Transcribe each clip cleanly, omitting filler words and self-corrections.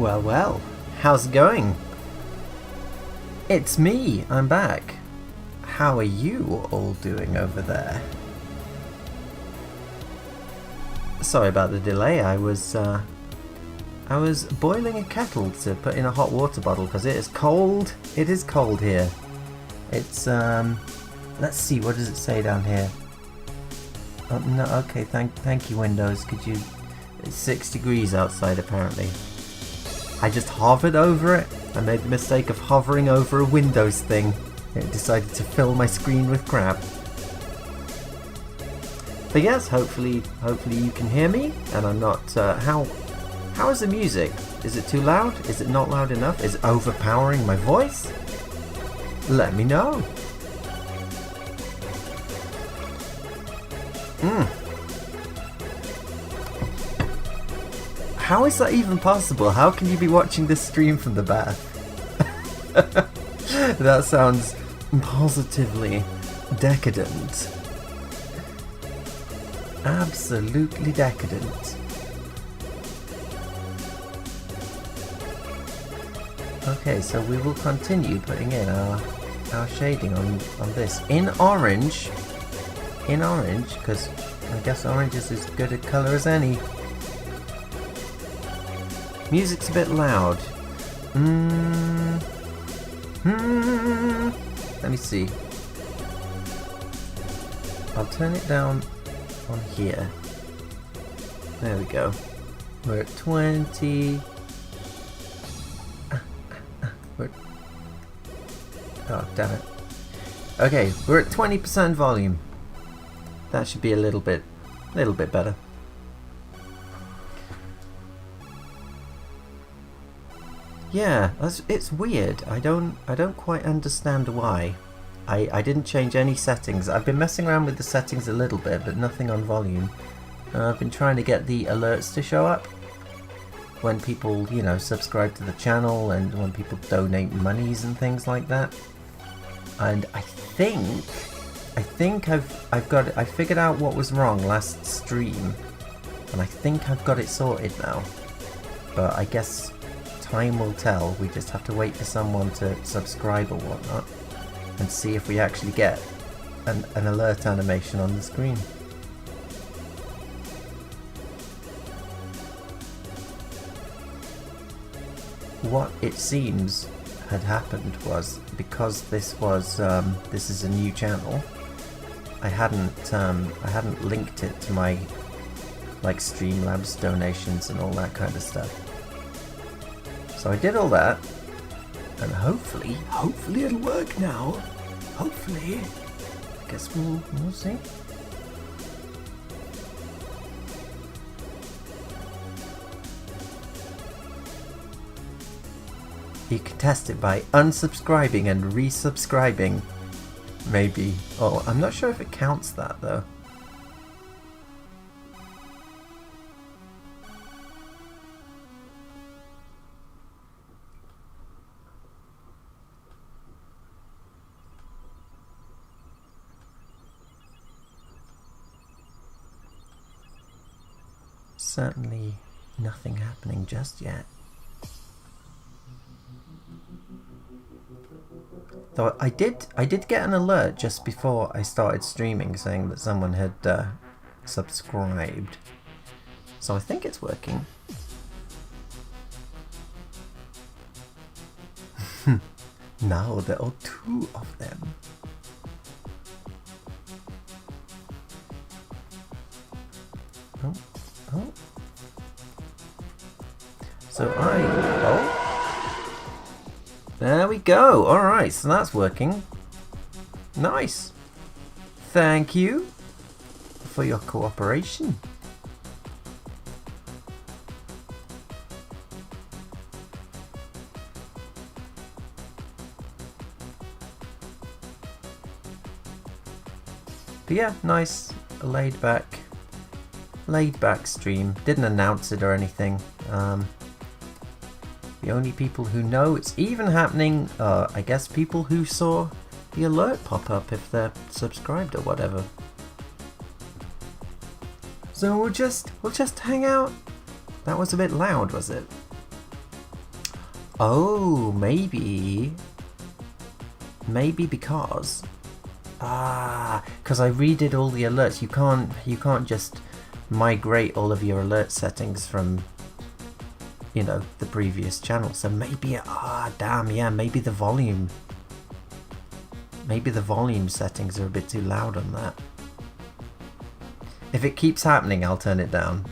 Well, well, how's it going? It's me, I'm back. How are you all doing over there? Sorry about the delay, I was boiling a kettle to put in a hot water bottle because it is cold. It is cold here. It's, let's see, what does it say down here? Oh, no, okay, thank you Windows, could you... It's 6 degrees outside apparently. I just hovered over it. I made the mistake of hovering over a Windows thing. It decided to fill my screen with crap. But yes, hopefully you can hear me, and I'm not. How is the music? Is it too loud? Is it not loud enough? Is it overpowering my voice? Let me know. How is that even possible? How can you be watching this stream from the bath? That sounds positively decadent. Absolutely decadent. Okay, so we will continue putting in our shading on this in orange, because I guess orange is as good a colour as any. Music's a bit loud. Let me see. I'll turn it down on here. There we go. We're at 20. Oh, damn it. Okay, we're at 20% volume. That should be a little bit better. Yeah, it's weird. I don't quite understand why. I didn't change any settings. I've been messing around with the settings a little bit, but nothing on volume. I've been trying to get the alerts to show up when people, you know, subscribe to the channel and when people donate monies and things like that. And I think I figured out what was wrong last stream, and I think I've got it sorted now. But I guess time will tell. We just have to wait for someone to subscribe or whatnot and see if we actually get an alert animation on the screen. What it seems had happened was, because this is a new channel, I hadn't linked it to my like Streamlabs donations and all that kind of stuff. So I did all that, and hopefully it'll work now. Hopefully. I guess we'll see. You can test it by unsubscribing and resubscribing. Maybe. Oh, I'm not sure if it counts that though. Certainly nothing happening just yet. Though I did get an alert just before I started streaming saying that someone had subscribed. So I think it's working. Now there are 2 of them. Oh. So there we go. Alright, so that's working. Nice. Thank you for your cooperation. But yeah, nice, laid back stream. Didn't announce it or anything. The only people who know it's even happening are, I guess, people who saw the alert pop up if they're subscribed or whatever. So we'll just hang out. That was a bit loud, was it? Oh, maybe because because I redid all the alerts. You can't just migrate all of your alert settings from, you know, the previous channel. So maybe damn, yeah, maybe the volume settings are a bit too loud on that. If it keeps happening, I'll turn it down.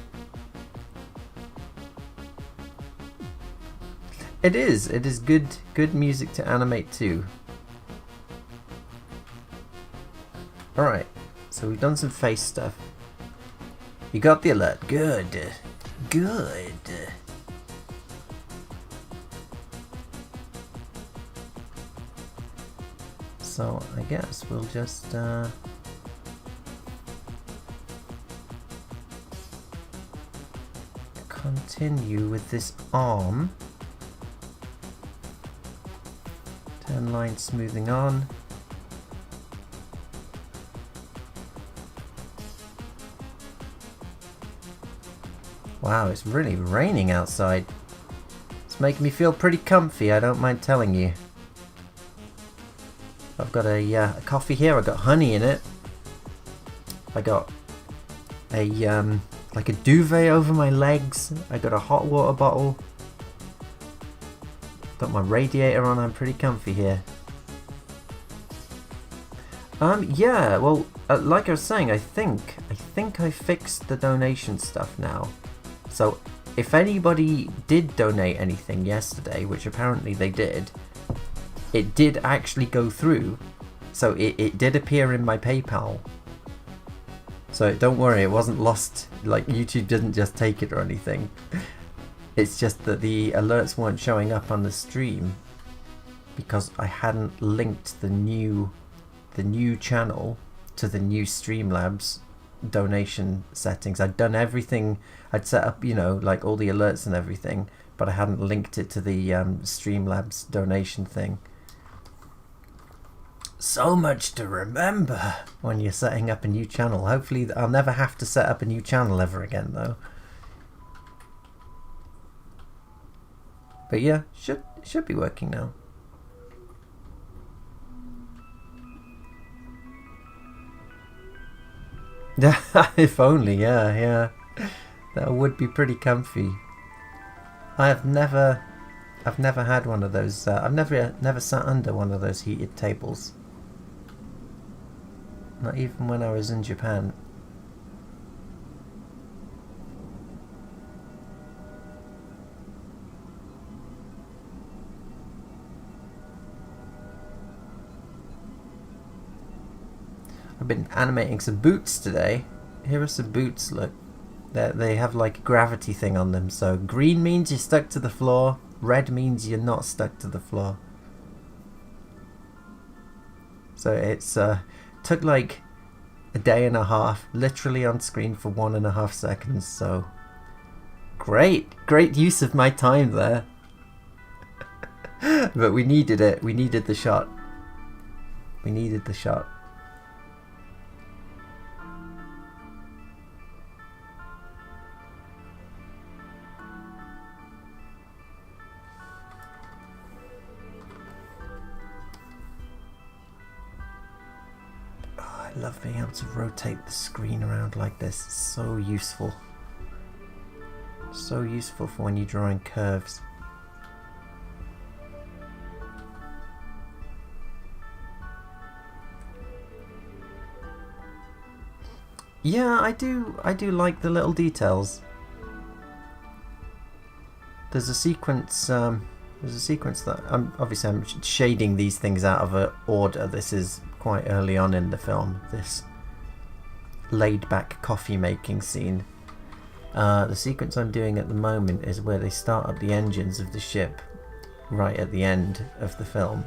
It is good music to animate too. Alright, so we've done some face stuff. You got the alert. Good. So I guess we'll just continue with this arm. Turn line smoothing on. Wow, it's really raining outside. It's making me feel pretty comfy, I don't mind telling you. I've got a coffee here, I've got honey in it. I got a like a duvet over my legs. I got a hot water bottle. Got my radiator on, I'm pretty comfy here. Yeah, well, like I was saying, I think I fixed the donation stuff now. So if anybody did donate anything yesterday, which apparently they did, it did actually go through. So it did appear in my PayPal. So don't worry, it wasn't lost. Like, YouTube didn't just take it or anything. It's just that the alerts weren't showing up on the stream because I hadn't linked the new channel to the new Streamlabs donation settings. I'd done everything. I'd set up, you know, like all the alerts and everything, but I hadn't linked it to the Streamlabs donation thing. So much to remember when you're setting up a new channel. Hopefully I'll never have to set up a new channel ever again though. But yeah, should be working now. If only, yeah. That would be pretty comfy. I've never had one of those. I've never sat under one of those heated tables. Not even when I was in Japan. I've been animating some boots today. Here are some boots, look. They have like a gravity thing on them. So green means you're stuck to the floor. Red means you're not stuck to the floor. So it's took like a day and a half, literally on screen for 1.5 seconds. So great use of my time there. But we needed it. We needed the shot. We needed the shot. I love being able to rotate the screen around like this. It's so useful. So useful for when you're drawing curves. Yeah, I do like the little details. There's a sequence that obviously I'm shading these things out of order. This is quite early on in the film, this laid-back coffee making scene. The sequence I'm doing at the moment is where they start up the engines of the ship right at the end of the film.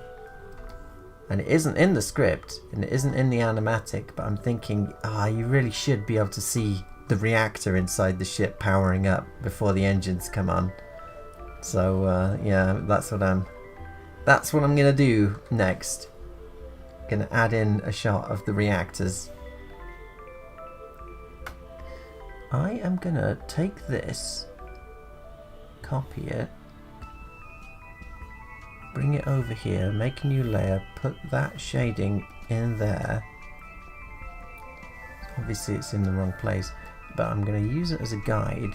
And it isn't in the script, and it isn't in the animatic, but I'm thinking, you really should be able to see the reactor inside the ship powering up before the engines come on. So yeah, that's what I'm gonna do next. Gonna add in a shot of the reactors. I am gonna take this, copy it, bring it over here, make a new layer, put that shading in there. Obviously it's in the wrong place, but I'm going to use it as a guide.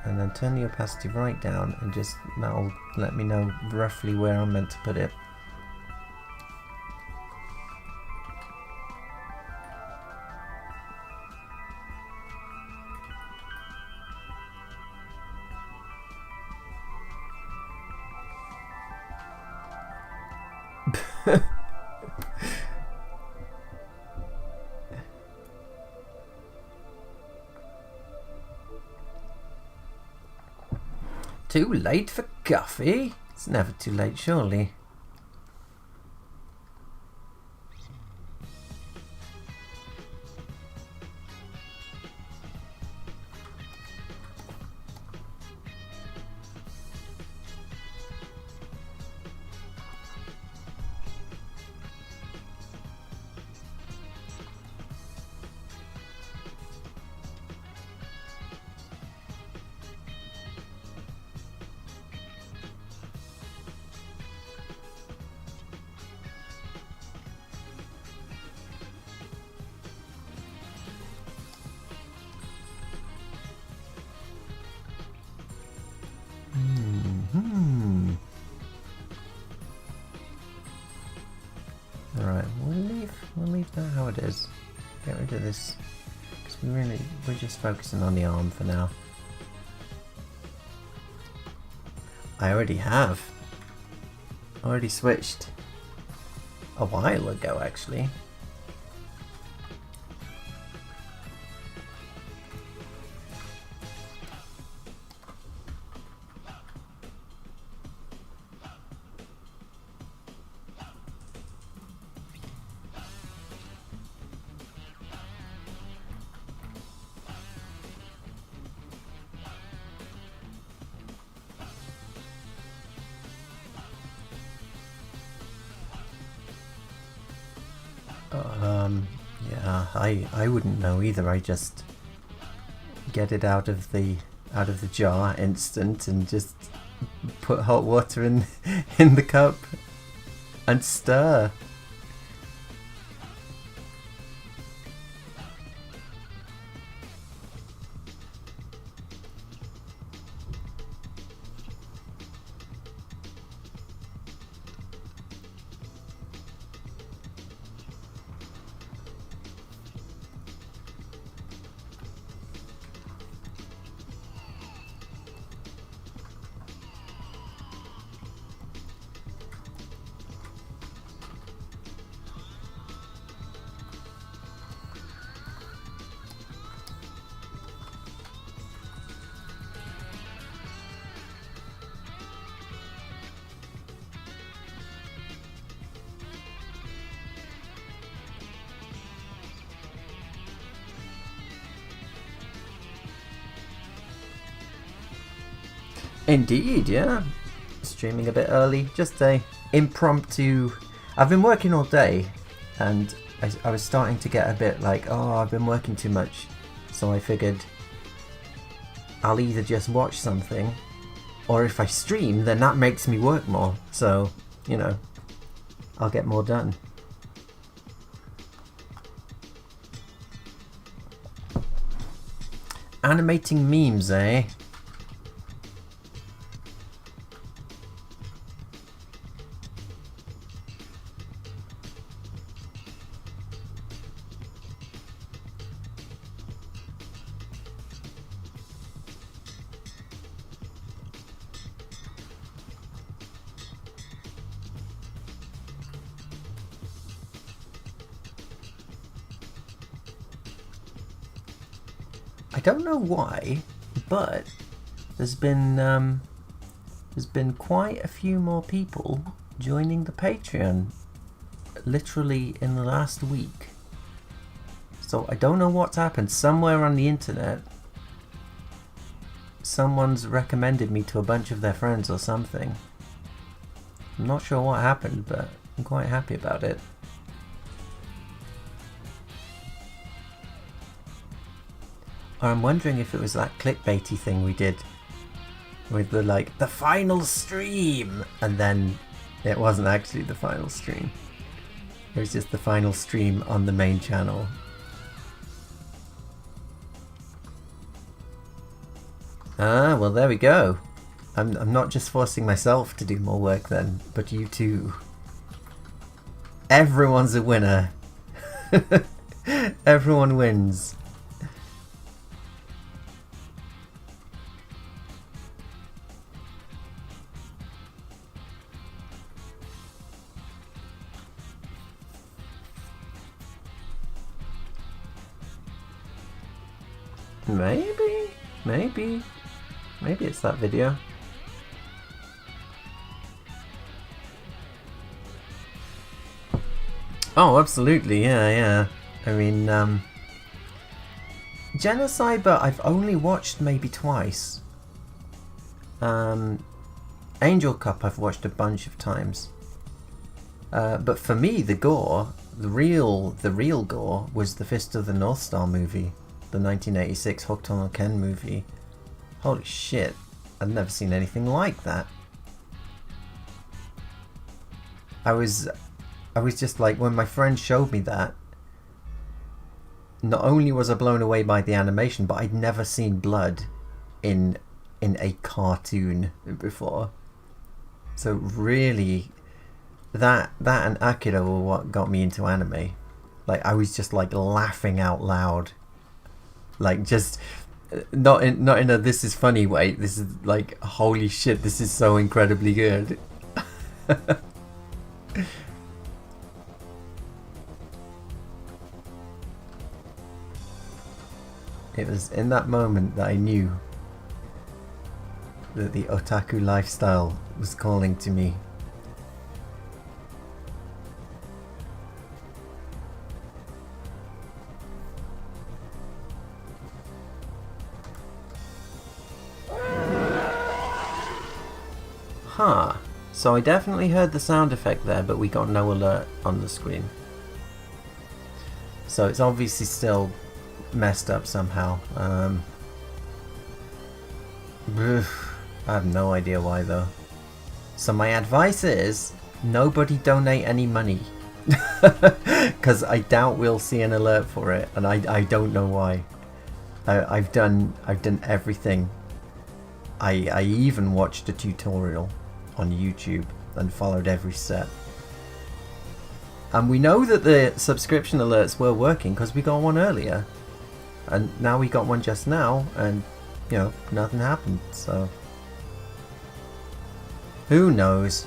And then turn the opacity right down, and just that'll let me know roughly where I'm meant to put it. Too late for coffee? It's never too late, surely. Alright, we'll leave that how it is. Get rid of this, because we're just focusing on the arm for now. I already have. Already switched a while ago, actually. Yeah, I wouldn't know either. I just get it out of the jar instant and just put hot water in in the cup and stir. Indeed, yeah. Streaming a bit early, just a impromptu. I've been working all day, and I was starting to get a bit like, oh, I've been working too much, so I figured I'll either just watch something, or if I stream, then that makes me work more, so, you know, I'll get more done. Animating memes, eh? I don't know why, but there's been quite a few more people joining the Patreon literally in the last week. So I don't know what's happened. Somewhere on the internet, someone's recommended me to a bunch of their friends or something. I'm not sure what happened, but I'm quite happy about it. Or I'm wondering if it was that clickbaity thing we did with the like, the final stream, and then it wasn't actually the final stream. It was just the final stream on the main channel. Ah, well there we go. I'm not just forcing myself to do more work then, but you too. Everyone's a winner. Everyone wins. Maybe it's that video. Oh, absolutely, yeah. I mean, Genocide, I've only watched maybe twice. Angel Cup I've watched a bunch of times. But for me, the gore, the real gore, was the Fist of the North Star movie. The 1986 Hokuto no Ken movie. Holy shit, I've never seen anything like that. I was just like, when my friend showed me that, not only was I blown away by the animation, but I'd never seen blood in a cartoon before. So really, that and Akira were what got me into anime. Like, I was just like laughing out loud. Like, just not in a this is funny way. This is like, holy shit, this is so incredibly good. It was in that moment that I knew that the otaku lifestyle was calling to me. Huh. So I definitely heard the sound effect there, but we got no alert on the screen. So it's obviously still messed up somehow. I have no idea why though. So my advice is, nobody donate any money. Because I doubt we'll see an alert for it, and I don't know why. I've done everything. I even watched a tutorial on YouTube and followed every step. And we know that the subscription alerts were working because we got one earlier. And now we got one just now, and, you know, nothing happened, so... who knows?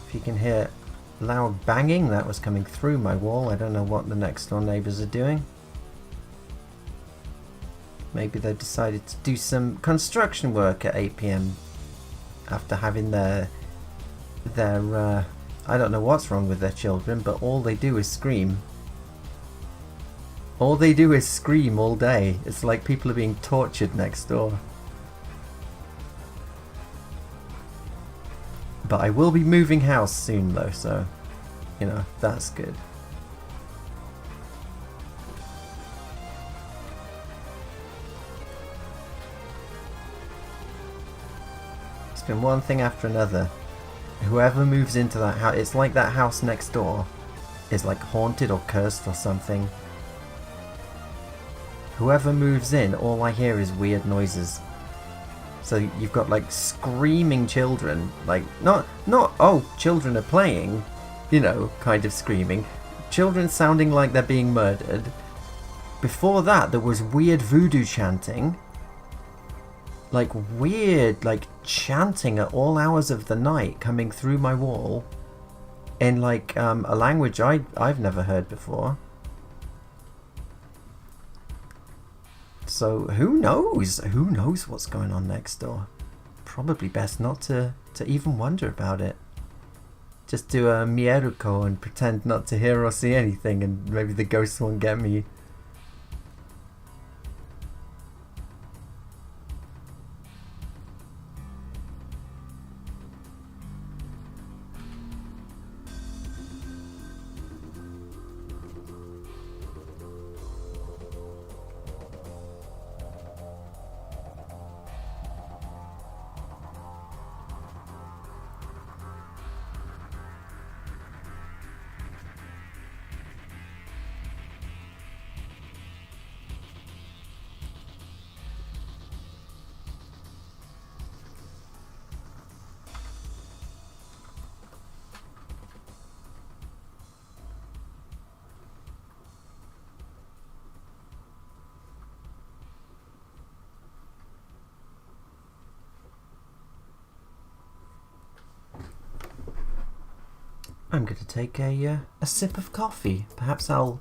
If you can hear loud banging, that was coming through my wall. I don't know what the next door neighbours are doing. Maybe they've decided to do some construction work at 8 PM after having their I don't know what's wrong with their children, but all they do is scream. All they do is scream all day. It's like people are being tortured next door. But I will be moving house soon though, so, you know, that's good. It's been one thing after another. Whoever moves into that house, it's like that house next door is like haunted or cursed or something. Whoever moves in, all I hear is weird noises. So you've got like screaming children, like not oh, children are playing, you know, kind of screaming. Children sounding like they're being murdered. Before that there was weird voodoo chanting. Like weird, like chanting at all hours of the night coming through my wall in like a language I've never heard before. So who knows? Who knows what's going on next door? Probably best not to even wonder about it. Just do a Mieruko and pretend not to hear or see anything, and maybe the ghosts won't get me. I'm going to take a sip of coffee. Perhaps I'll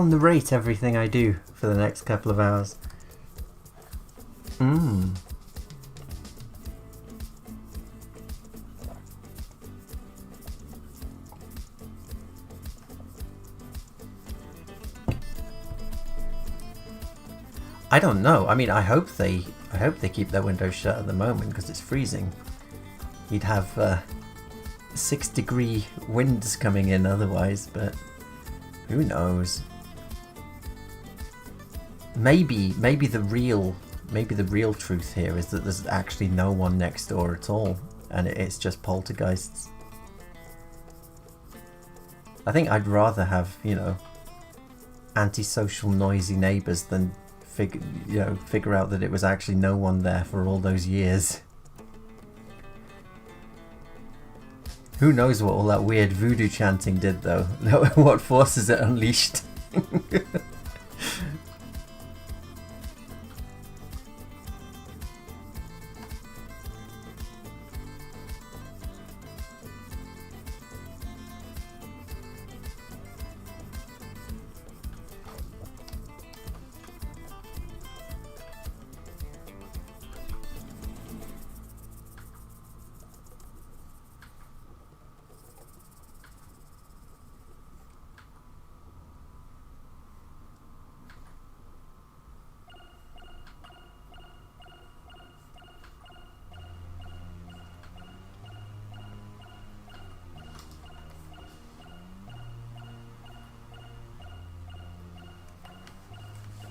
narrate everything I do for the next couple of hours. I don't know. I mean, I hope they keep their windows shut at the moment because it's freezing. You'd have 6-degree winds coming in otherwise, but who knows? Maybe the real truth here is that there's actually no one next door at all, and it's just poltergeists. I think I'd rather have, you know, antisocial, noisy neighbours than figure out that it was actually no one there for all those years. Who knows what all that weird voodoo chanting did, though? What forces it unleashed?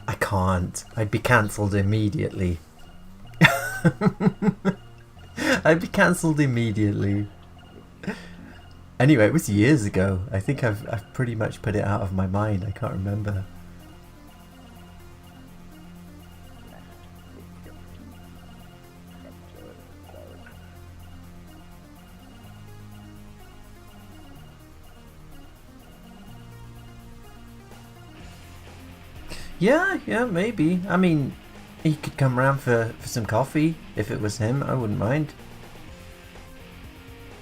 I can't. I'd be cancelled immediately. I'd be cancelled immediately. Anyway, it was years ago. I think I've pretty much put it out of my mind. I can't remember. Yeah, maybe. I mean, he could come round for some coffee if it was him. I wouldn't mind.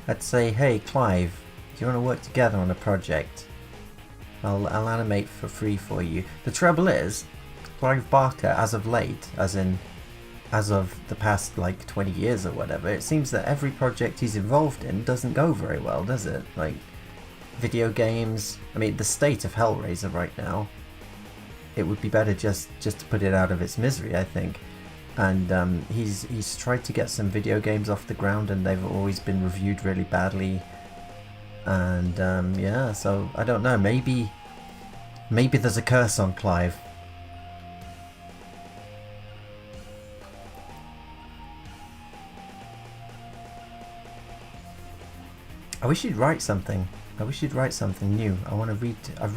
I'd say, hey, Clive, do you want to work together on a project? I'll animate for free for you. The trouble is, Clive Barker, as of late, as of the past like 20 years or whatever, it seems that every project he's involved in doesn't go very well, does it? Like, video games. I mean, the state of Hellraiser right now. It would be better just to put it out of its misery, I think. And he's tried to get some video games off the ground, and they've always been reviewed really badly. And yeah, so I don't know. Maybe there's a curse on Clive. I wish he'd write something. I wish he'd write something new. I want to read. I've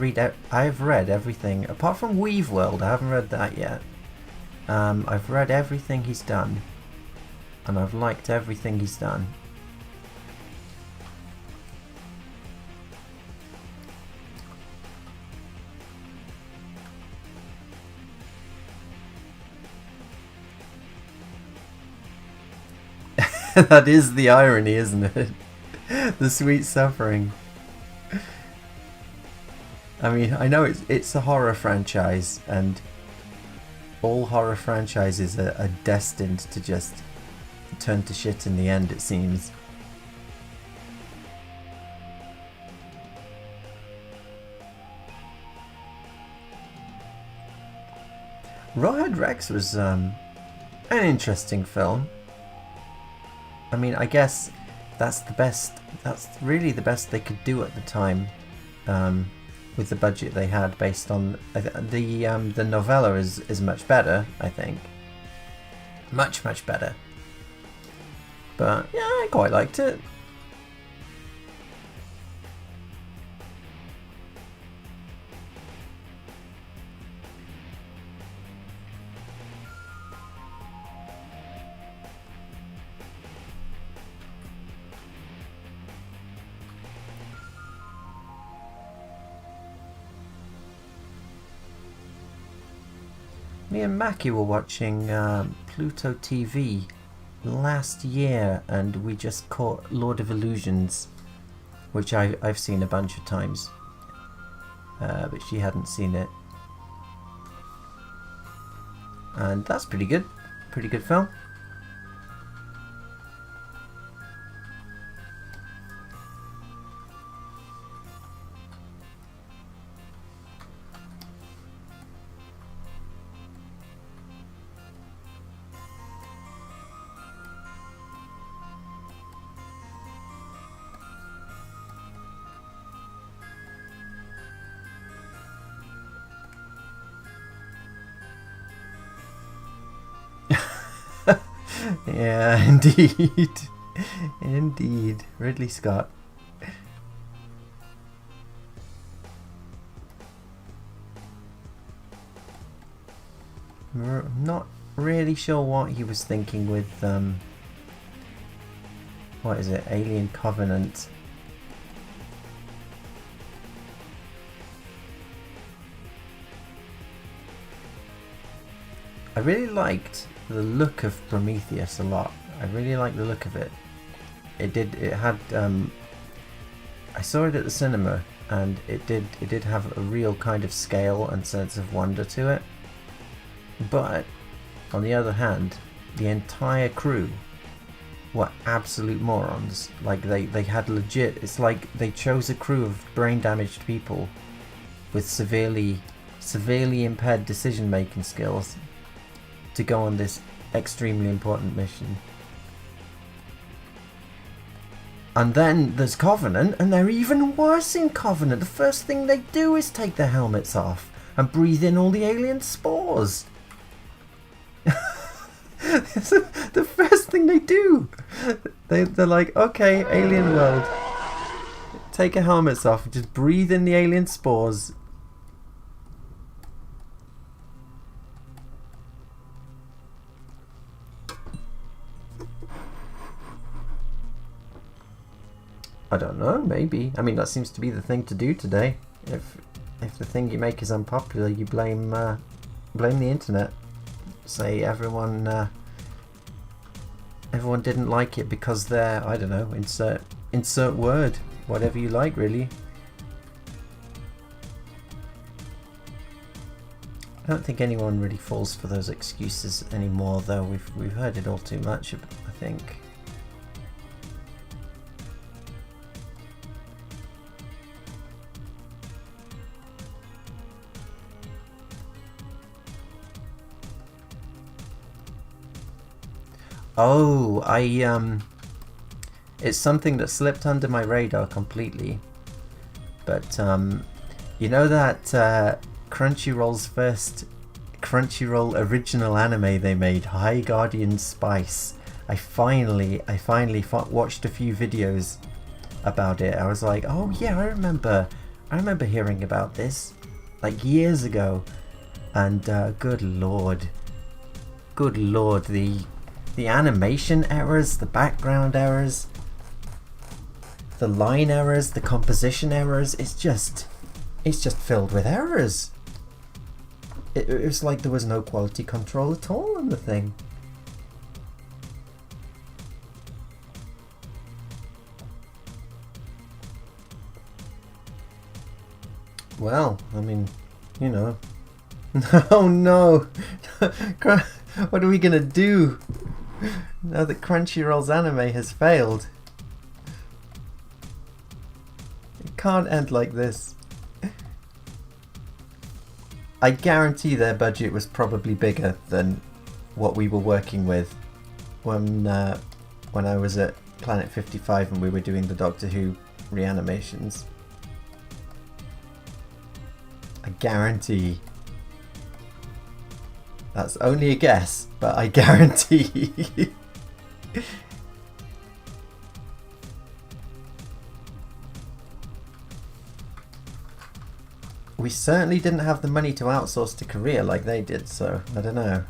read everything apart from Weave World. I haven't read that yet. I've read everything he's done, and I've liked everything he's done. That is the irony, isn't it? The sweet suffering. I mean, I know it's a horror franchise, and all horror franchises are destined to just turn to shit in the end, it seems. Rawhead Rex was an interesting film. I mean, I guess that's really the best they could do at the time. With the budget they had, based on the novella is much better, I think. Much better. But yeah, I quite liked it. Me and Mackie were watching Pluto TV last year, and we just caught Lord of Illusions. which I've seen a bunch of times, but she hadn't seen it, and that's pretty good film. Yeah, indeed. Indeed. Ridley Scott. We're not really sure what he was thinking with, what is it? Alien Covenant. I really liked the look of Prometheus a lot. I really like the look of it. It had I saw it at the cinema, and it did have a real kind of scale and sense of wonder to it. But on the other hand, the entire crew were absolute morons. Like they had legit, it's like they chose a crew of brain damaged people with severely impaired decision making skills to go on this extremely important mission. And then there's Covenant, and they're even worse in Covenant. The first thing they do is take their helmets off and breathe in all the alien spores. The first thing they do. They're like, okay, alien world. Take your helmets off and just breathe in the alien spores. I don't know, maybe. I mean, that seems to be the thing to do today. If the thing you make is unpopular, you blame the internet. Say everyone didn't like it because they're, I don't know, insert word, whatever you like, really. I don't think anyone really falls for those excuses anymore, though. We've heard it all too much, I think. Oh, it's something that slipped under my radar completely. But, you know that Crunchyroll's first Crunchyroll original anime they made, High Guardian Spice? I finally watched a few videos about it. I was like, oh yeah, I remember hearing about this, like years ago. And, good lord, the animation errors, the background errors, the line errors, the composition errors, it's just filled with errors. It was like there was no quality control at all on the thing. Well, I mean, you know. Oh no! What are we gonna do now that Crunchyroll's anime has failed? It can't end like this. I guarantee their budget was probably bigger than what we were working with when I was at Planet 55 and we were doing the Doctor Who reanimations. I guarantee. That's only a guess, but I guarantee. We certainly didn't have the money to outsource to Korea like they did, so I don't know.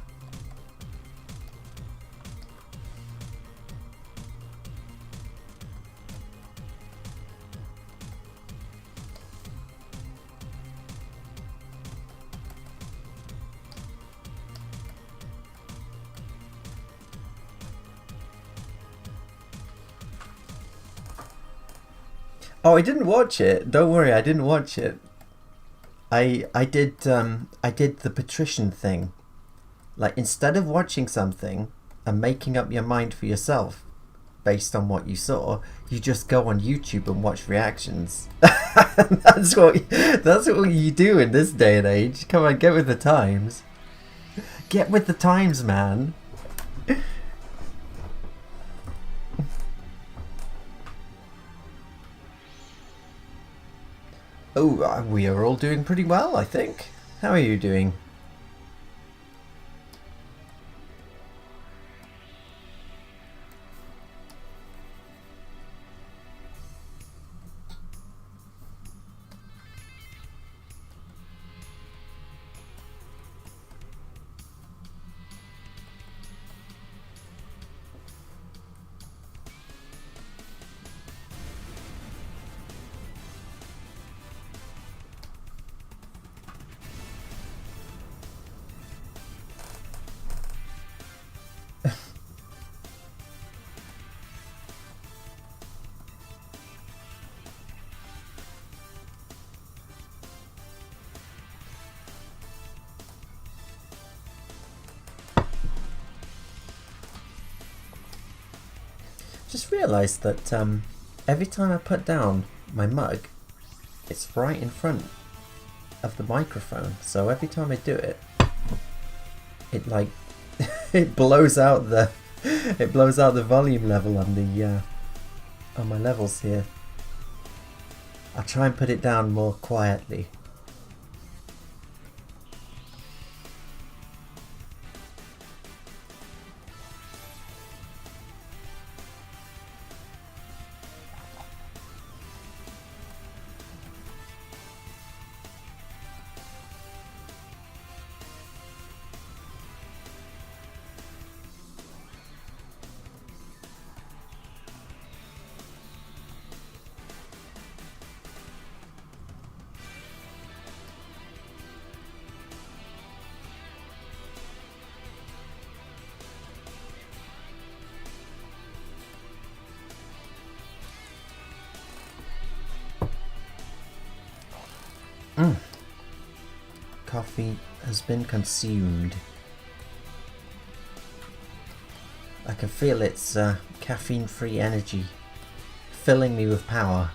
Oh, I didn't watch it. Don't worry, I didn't watch it. I did the patrician thing. Like, instead of watching something and making up your mind for yourself based on what you saw, you just go on YouTube and watch reactions. That's what you do in this day and age. Come on, get with the times. Get with the times, man. Oh, we are all doing pretty well, I think. How are you doing? Just realised that every time I put down my mug, it's right in front of the microphone. So every time I do it, it like it blows out the volume level on the on my levels here. I'll try and put it down more quietly. Coffee has been consumed. I can feel its caffeine-free energy filling me with power.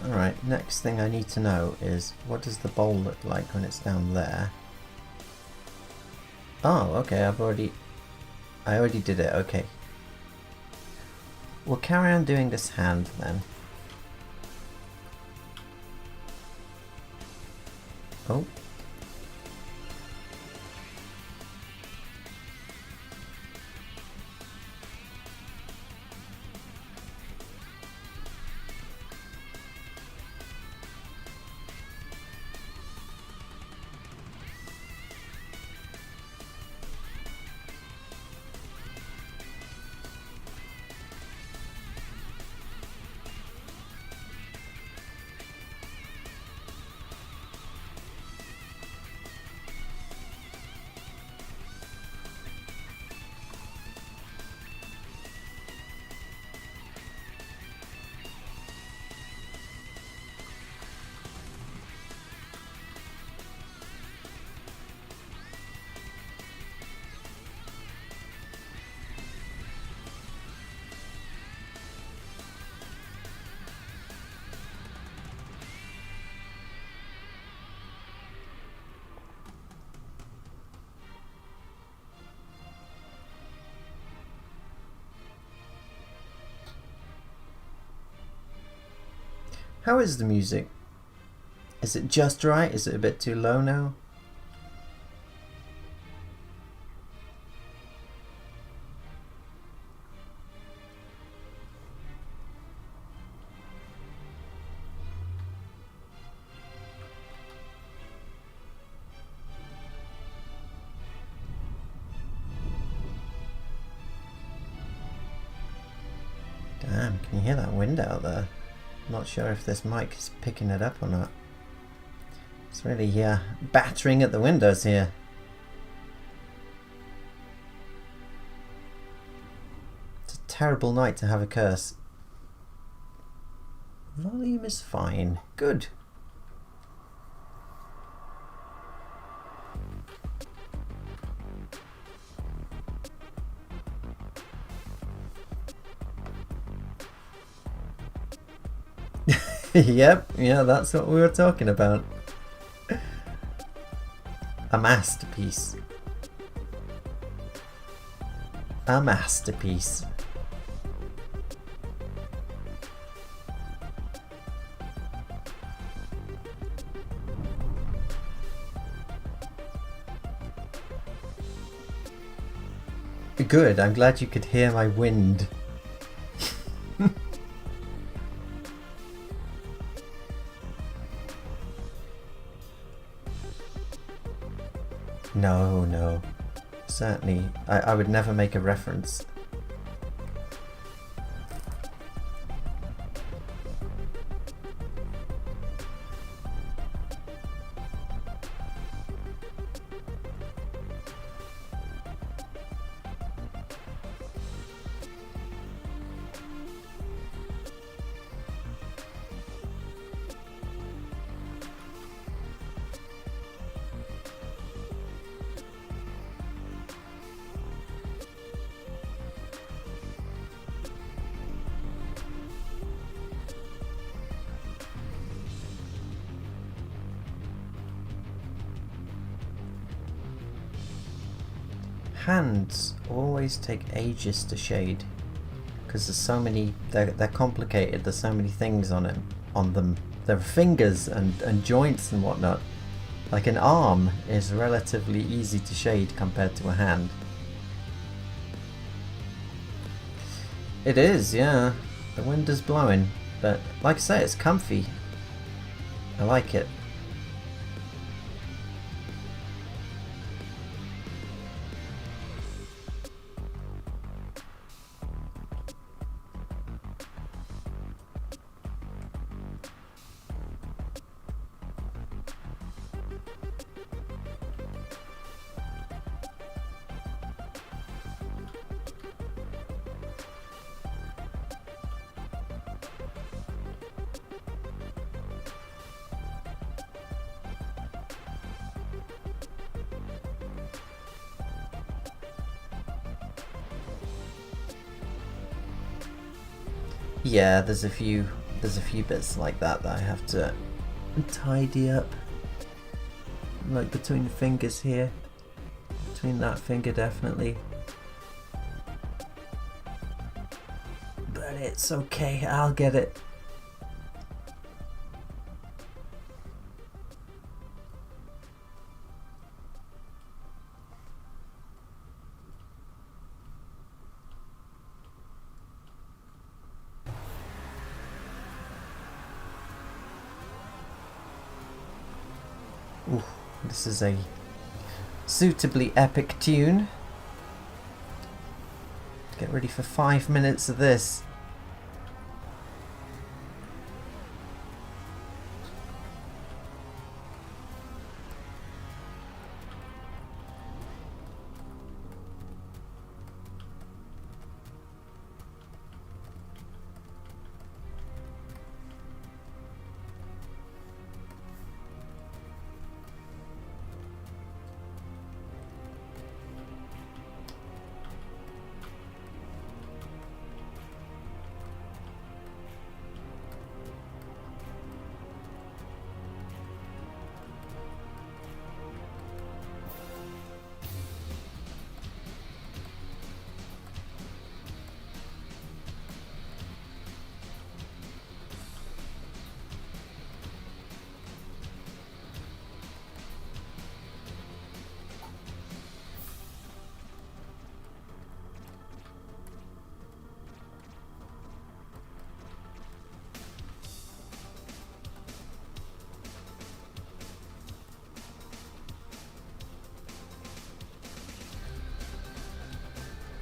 Alright, next thing I need to know is what does the bowl look like when it's down there? Oh, okay, I already did it, okay. We'll carry on doing this hand then. Oh. How is the music? Is it just right? Is it a bit too low now? Damn, can you hear that wind out there? Not sure if this mic is picking it up or not. It's really battering at the windows here. It's a terrible night to have a curse. Volume is fine. Good. Yep, yeah, that's what we were talking about. A masterpiece. A masterpiece. Good, I'm glad you could hear my wind. No, no. Certainly, I would never make a reference. Hands always take ages to shade because there's so many. They're complicated. There's so many things on them. There are fingers and joints and whatnot. Like an arm is relatively easy to shade compared to a hand. It is, yeah. The wind is blowing, but like I say, it's comfy. I like it. Yeah, there's a few bits like that I have to tidy up. Like between the fingers here. Between that finger definitely. But it's okay, I'll get it. Ooh, this is a suitably epic tune. Get ready for 5 minutes of this.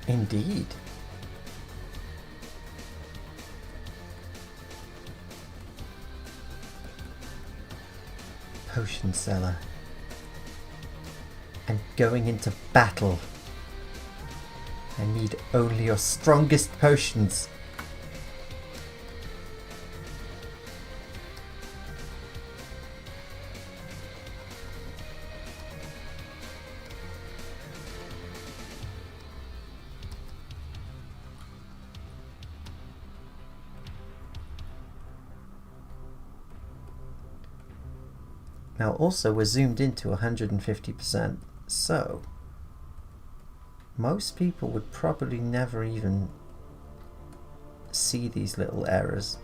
Indeed. Potion seller. I'm going into battle. I need only your strongest potions. Now also we're zoomed into 150%, so most people would probably never even see these little errors.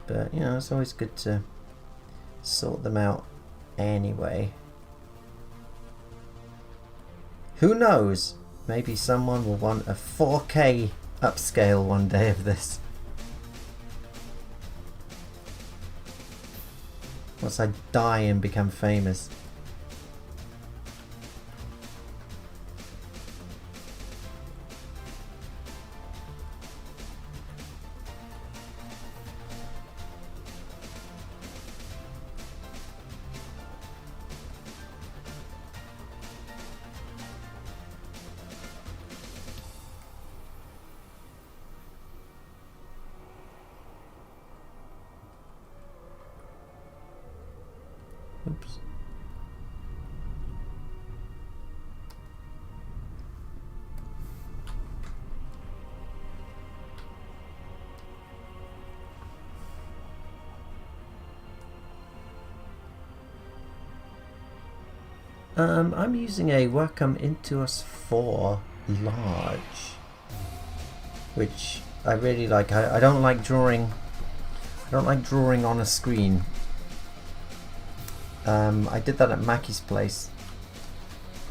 But you know, it's always good to sort them out anyway. Who knows? Maybe someone will want a 4K upscale one day of this. Once I die and become famous. Oops. I'm using a Wacom Intuos 4 large, which I really like. I don't like drawing. I don't like drawing on a screen. I did that at Mackie's place.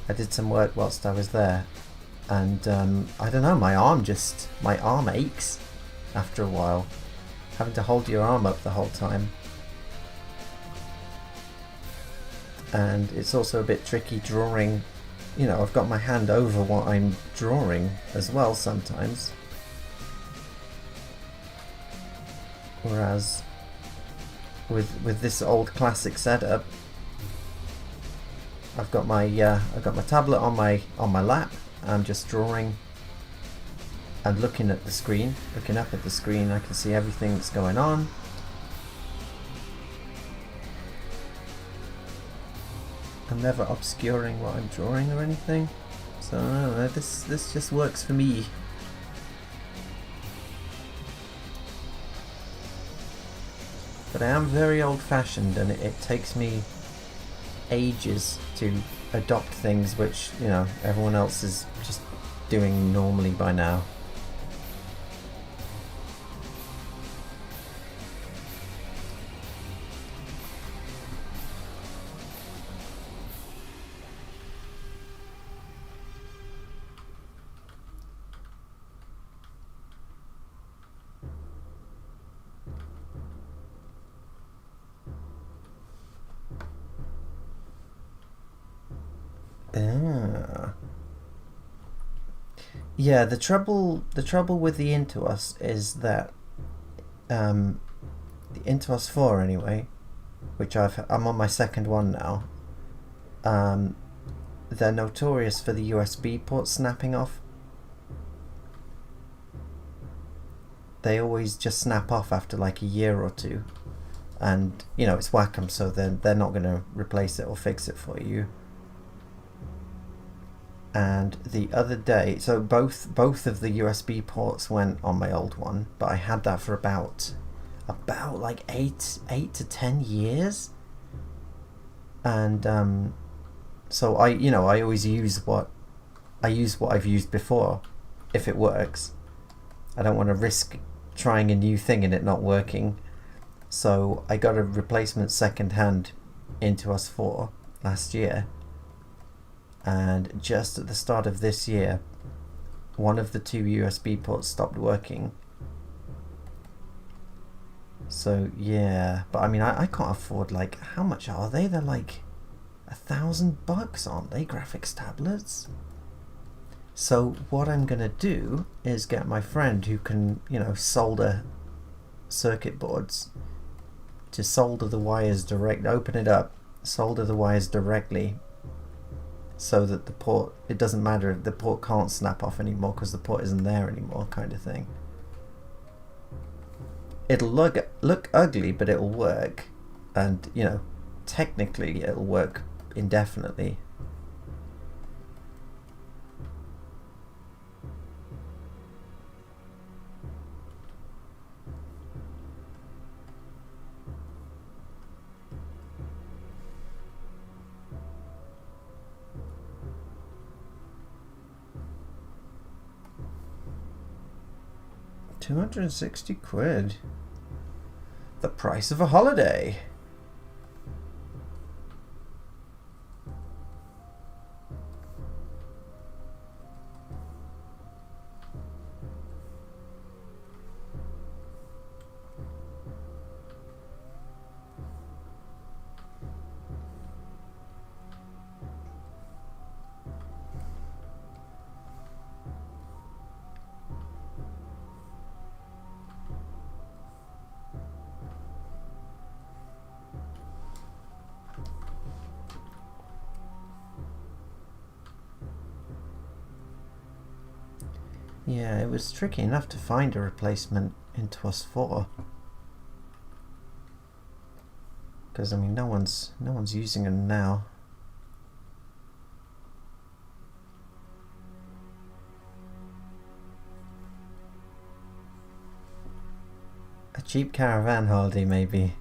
I did some work whilst I was there, and I don't know, my arm aches after a while, having to hold your arm up the whole time. And it's also a bit tricky drawing, you know, I've got my hand over what I'm drawing as well sometimes. Whereas with this old classic setup, I've got my tablet on my lap. I'm just drawing and looking at the screen, looking up at the screen. I can see everything that's going on. I'm never obscuring what I'm drawing or anything. So I don't know, this just works for me. But I am very old-fashioned, and it takes me ages to adopt things which, you know, everyone else is just doing normally by now. Yeah, the trouble with the Intuos is that the Intuos 4 anyway, which I'm on my second one now. They're notorious for the USB port snapping off. They always just snap off after like a year or two, and you know, it's Wacom, so they're not going to replace it or fix it for you. And the other day, so both of the USB ports went on my old one, but I had that for about like 8 to 10 years. And so I always use what I've used before if it works. I don't want to risk trying a new thing and it not working. So I got a replacement second-hand Intuos 4 last year. And just at the start of this year, one of the two USB ports stopped working. So yeah, but I mean, I can't afford, like, how much are they? They're like $1,000, aren't they, graphics tablets? So what I'm going to do is get my friend who can, solder circuit boards to solder the wires direct, open it up, solder the wires directly so that the port, it doesn't matter if the port can't snap off anymore because the port isn't there anymore, kind of thing. It'll look ugly, but it'll work, and technically it'll work indefinitely. £260. The price of a holiday. Yeah, it was tricky enough to find a replacement in Intuos 4. Because, I mean, no one's using them now. A cheap caravan holiday, maybe.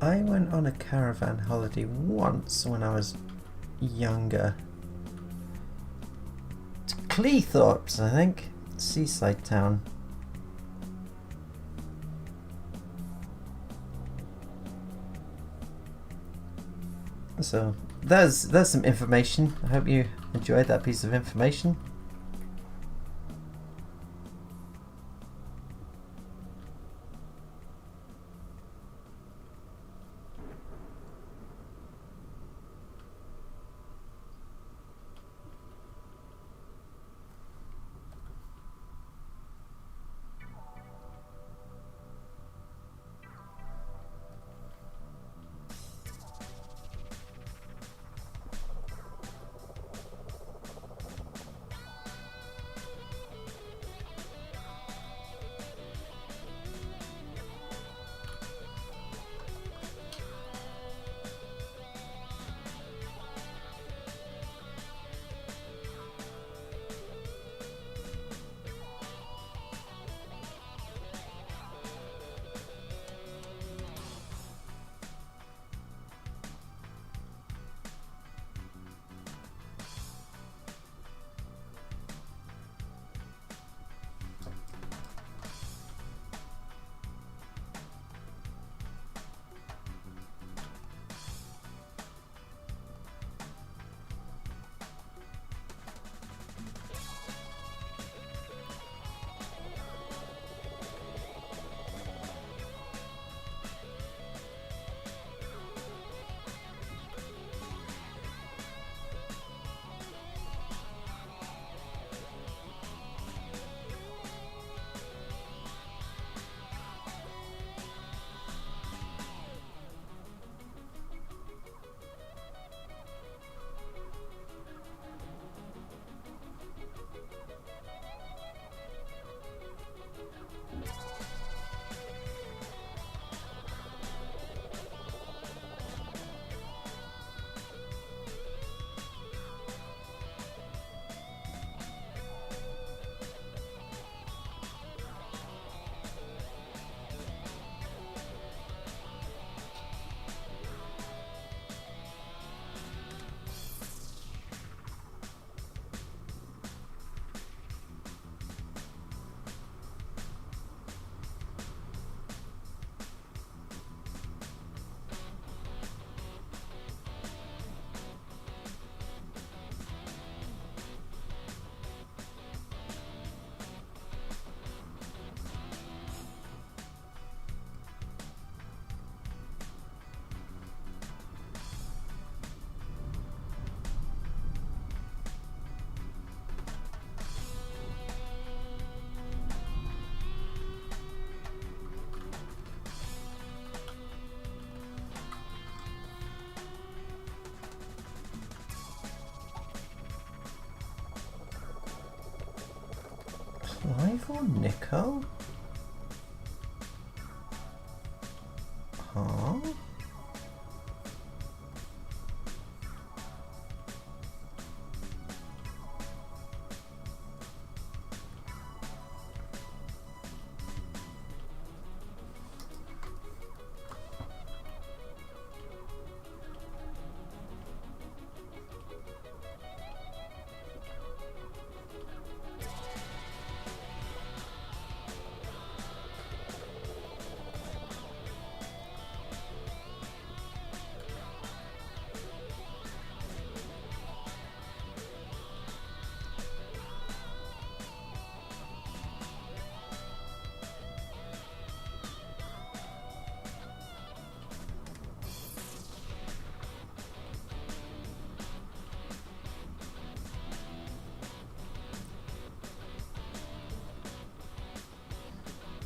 I went on a caravan holiday once when I was younger. To Cleethorpes, I think. Seaside town. So there's some information. I hope you enjoyed that piece of information. Clive or Nico? Huh?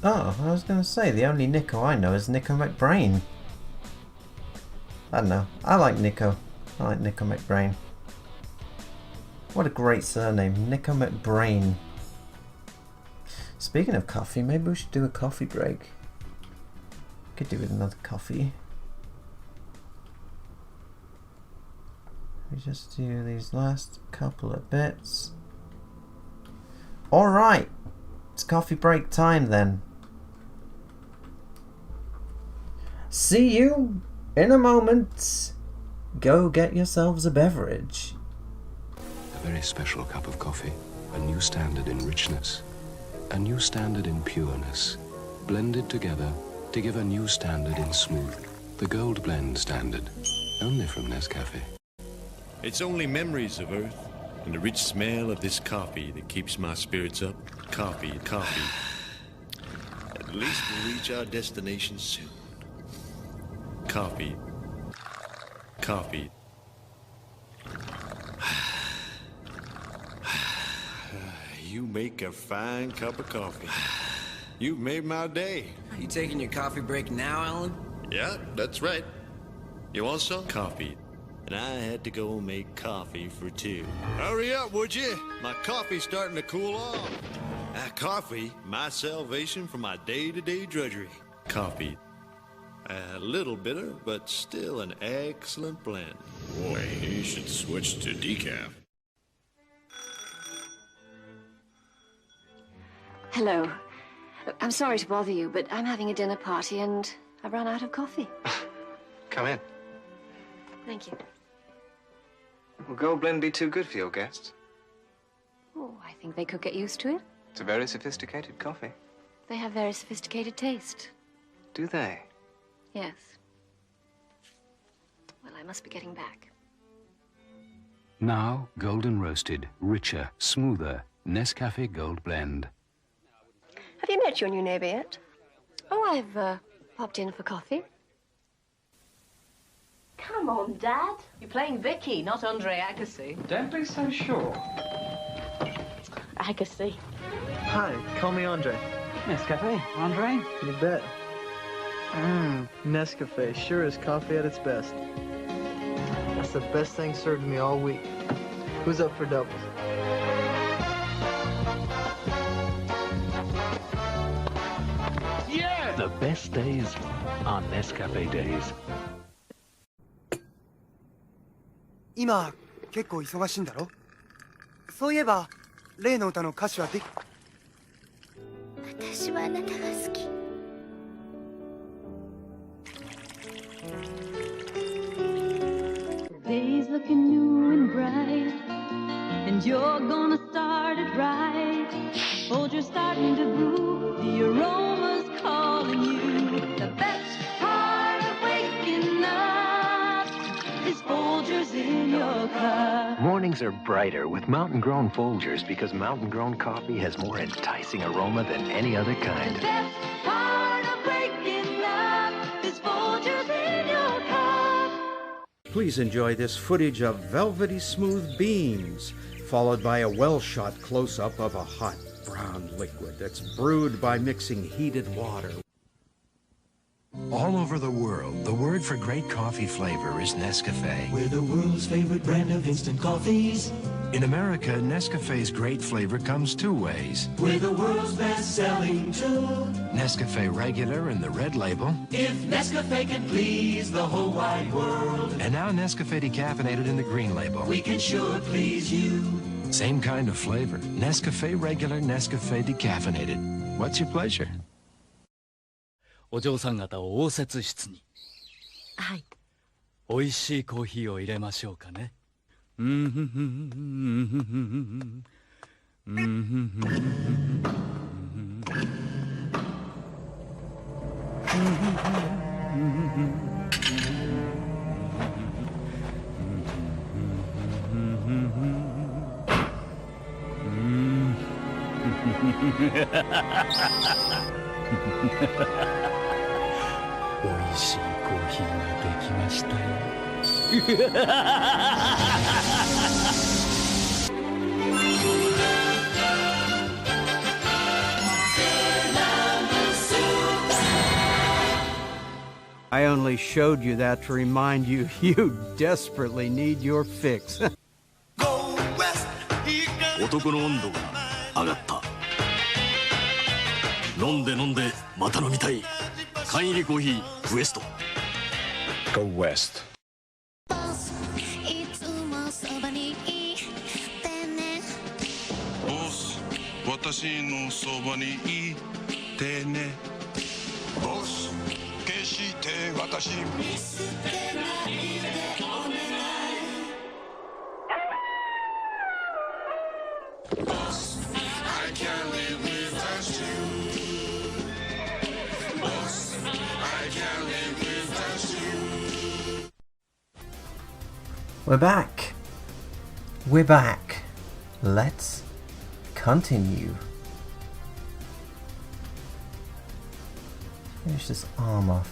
Oh, I was going to say, the only Nico I know is Nico McBrain. I don't know. I like Nico. I like Nico McBrain. What a great surname, Nico McBrain. Speaking of coffee, maybe we should do a coffee break. Could do with another coffee. We just do these last couple of bits. Alright, it's coffee break time then. See you in a moment. Go get yourselves a beverage. A very special cup of coffee. A new standard in richness. A new standard in pureness. Blended together to give a new standard in smooth. The Gold Blend standard. Only from Nescafe. It's only memories of Earth and the rich smell of this coffee that keeps my spirits up. Coffee, coffee. At least we'll reach our destination soon. Coffee. Coffee. You make a fine cup of coffee. You've made my day. Are you taking your coffee break now, Alan? Yeah, that's right. You want some? Coffee. And I had to go make coffee for two. Hurry up, would you? My coffee's starting to cool off. Coffee, my salvation from my day-to-day drudgery. Coffee. A little bitter, but still an excellent blend. Boy, you should switch to decaf. Hello. I'm sorry to bother you, but I'm having a dinner party and I've run out of coffee. Come in. Thank you. Will Gold Blend be too good for your guests? Oh, I think they could get used to it. It's a very sophisticated coffee. They have very sophisticated taste. Do they? Yes. Well, I must be getting back. Now, golden roasted, richer, smoother, Nescafe Gold Blend. Have you met your new neighbor yet? Oh, I've popped in for coffee. Come on, Dad. You're playing Vicky, not Andre Agassi. Don't be so sure. Agassi. Hi, call me Andre. Nescafe, Andre. You bet. Nescafe sure is coffee at its best. That's the best thing served to me all week. Who's up for doubles? Yeah! The best days are Nescafe days. 今結構忙しいんだろ？そういえば例の歌の歌詞はでき…私はあなたが好き。Days looking new and bright, and you're gonna start it right. Folger's starting to brew, the aroma's calling you. The best part of waking up is Folgers in your cup. Mornings are brighter with mountain-grown Folgers because mountain-grown coffee has more enticing aroma than any other kind. The best part of waking up is Folgers in your cup. Please enjoy this footage of velvety smooth beans, followed by a well-shot close-up of a hot brown liquid that's brewed by mixing heated water. All over the world, the word for great coffee flavor is Nescafe. We're the world's favorite brand of instant coffees. In America, Nescafe's great flavor comes two ways. We're the world's best-selling tool. Nescafe Regular in the red label. If Nescafe can please the whole wide world. And now Nescafe Decaffeinated in the green label. We can sure please you. Same kind of flavor. Nescafe Regular, Nescafe Decaffeinated. What's your pleasure? お嬢さん方を応接室に。はい。美味しいコーヒーを入れましょうかね。美味しいコーヒーができましたよ。I only showed you that to remind you you desperately need your fix. 男の温度が上がった。飲んで飲んでまた飲みたい。缶入りコーヒーウエスト。Go West. ボス、私のそばにいてね。ボス、決して私見捨てないでお願い。Boss, I can't live without you. Boss, I can't live without you. We're back. We're back. Let's continue. Finish this arm off.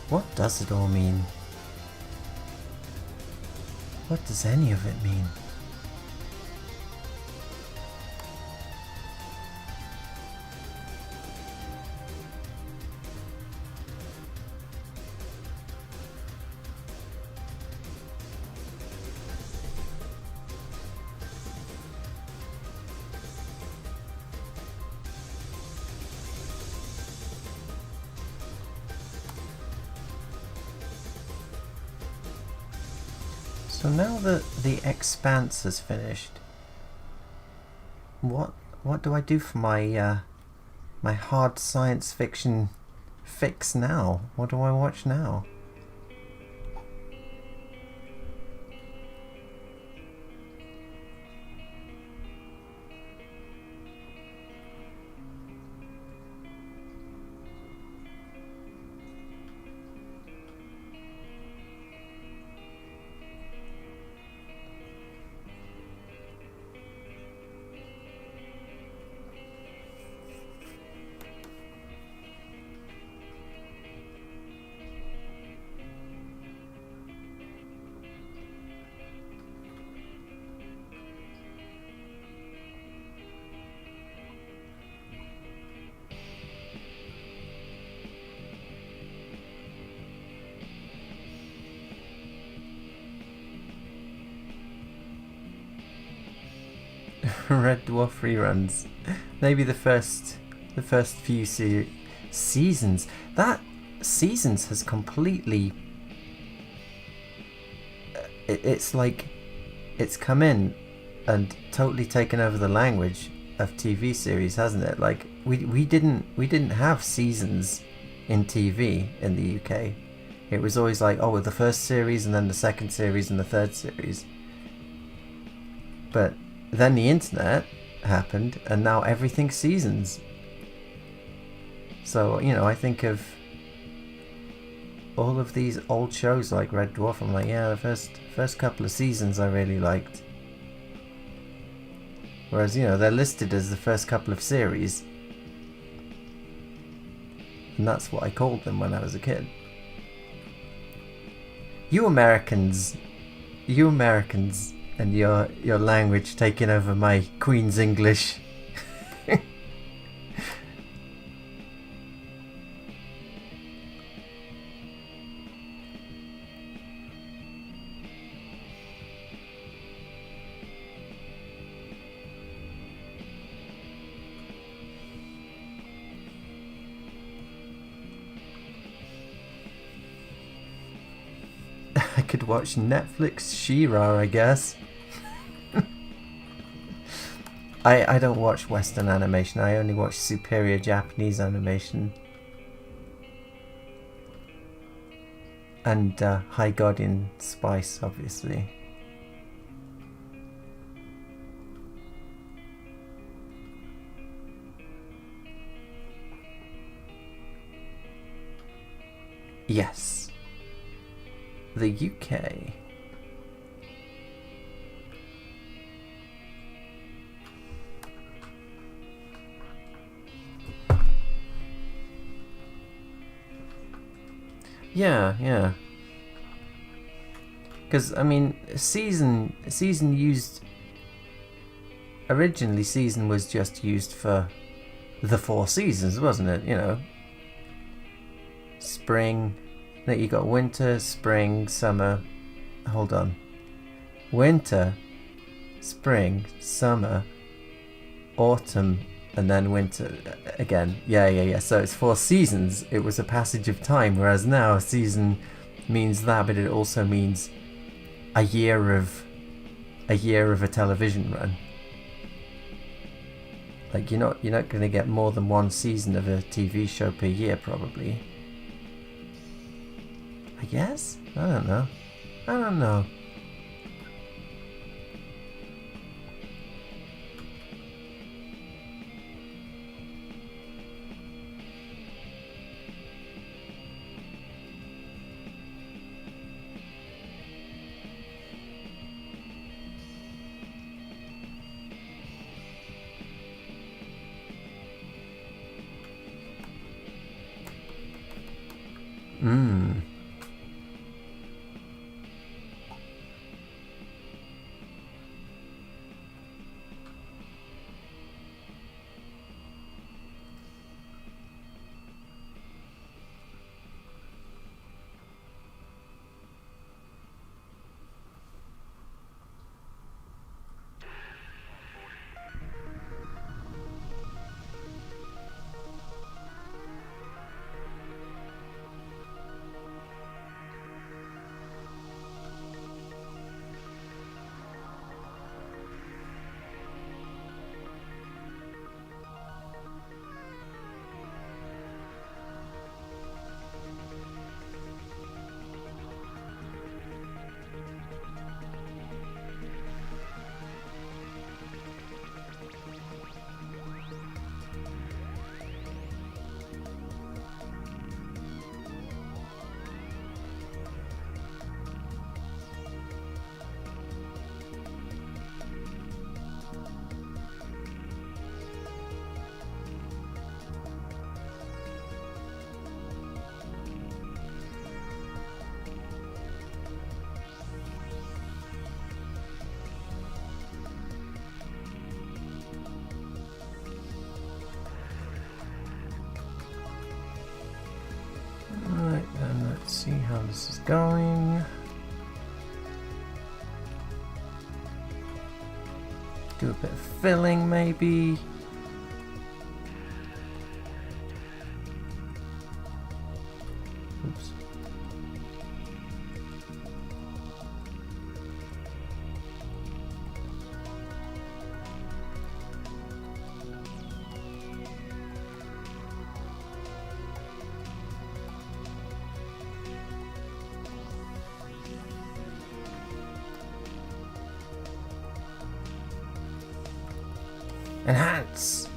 What does it all mean? What does any of it mean? So now that the Expanse has finished, what do I do for my my hard science fiction fix now? What do I watch now? Red Dwarf reruns. Maybe the first few seasons. That seasons has completely. It's like it's come in and totally taken over the language of TV series, hasn't it? Like we didn't have seasons in TV in the UK. It was always like, oh, the first series and then the second series and the third series. But then the internet happened and now everything's seasons. So, you know, I think of all of these old shows like Red Dwarf. I'm like, yeah, the first couple of seasons I really liked. Whereas, you know, they're listed as the first couple of series. And that's what I called them when I was a kid. You Americans and your language taking over my Queen's English. I could watch Netflix She-Ra, I guess. I don't watch Western animation. I only watch superior Japanese animation. And High Guardian Spice, obviously. Yes. The UK. Yeah. Because, I mean, season used... Originally, season was just used for the 4 seasons, wasn't it? You know. Spring... You got winter, spring, summer... Hold on. Winter, spring, summer, autumn, and then winter again. Yeah. So it's 4 seasons. It was a passage of time, whereas now a season means that, but it also means a year of a television run. Like you're not going to get more than 1 season of a TV show per year, probably. I guess? I don't know. Let's see how this is going. Do a bit of filling, maybe. Oops. Enhance!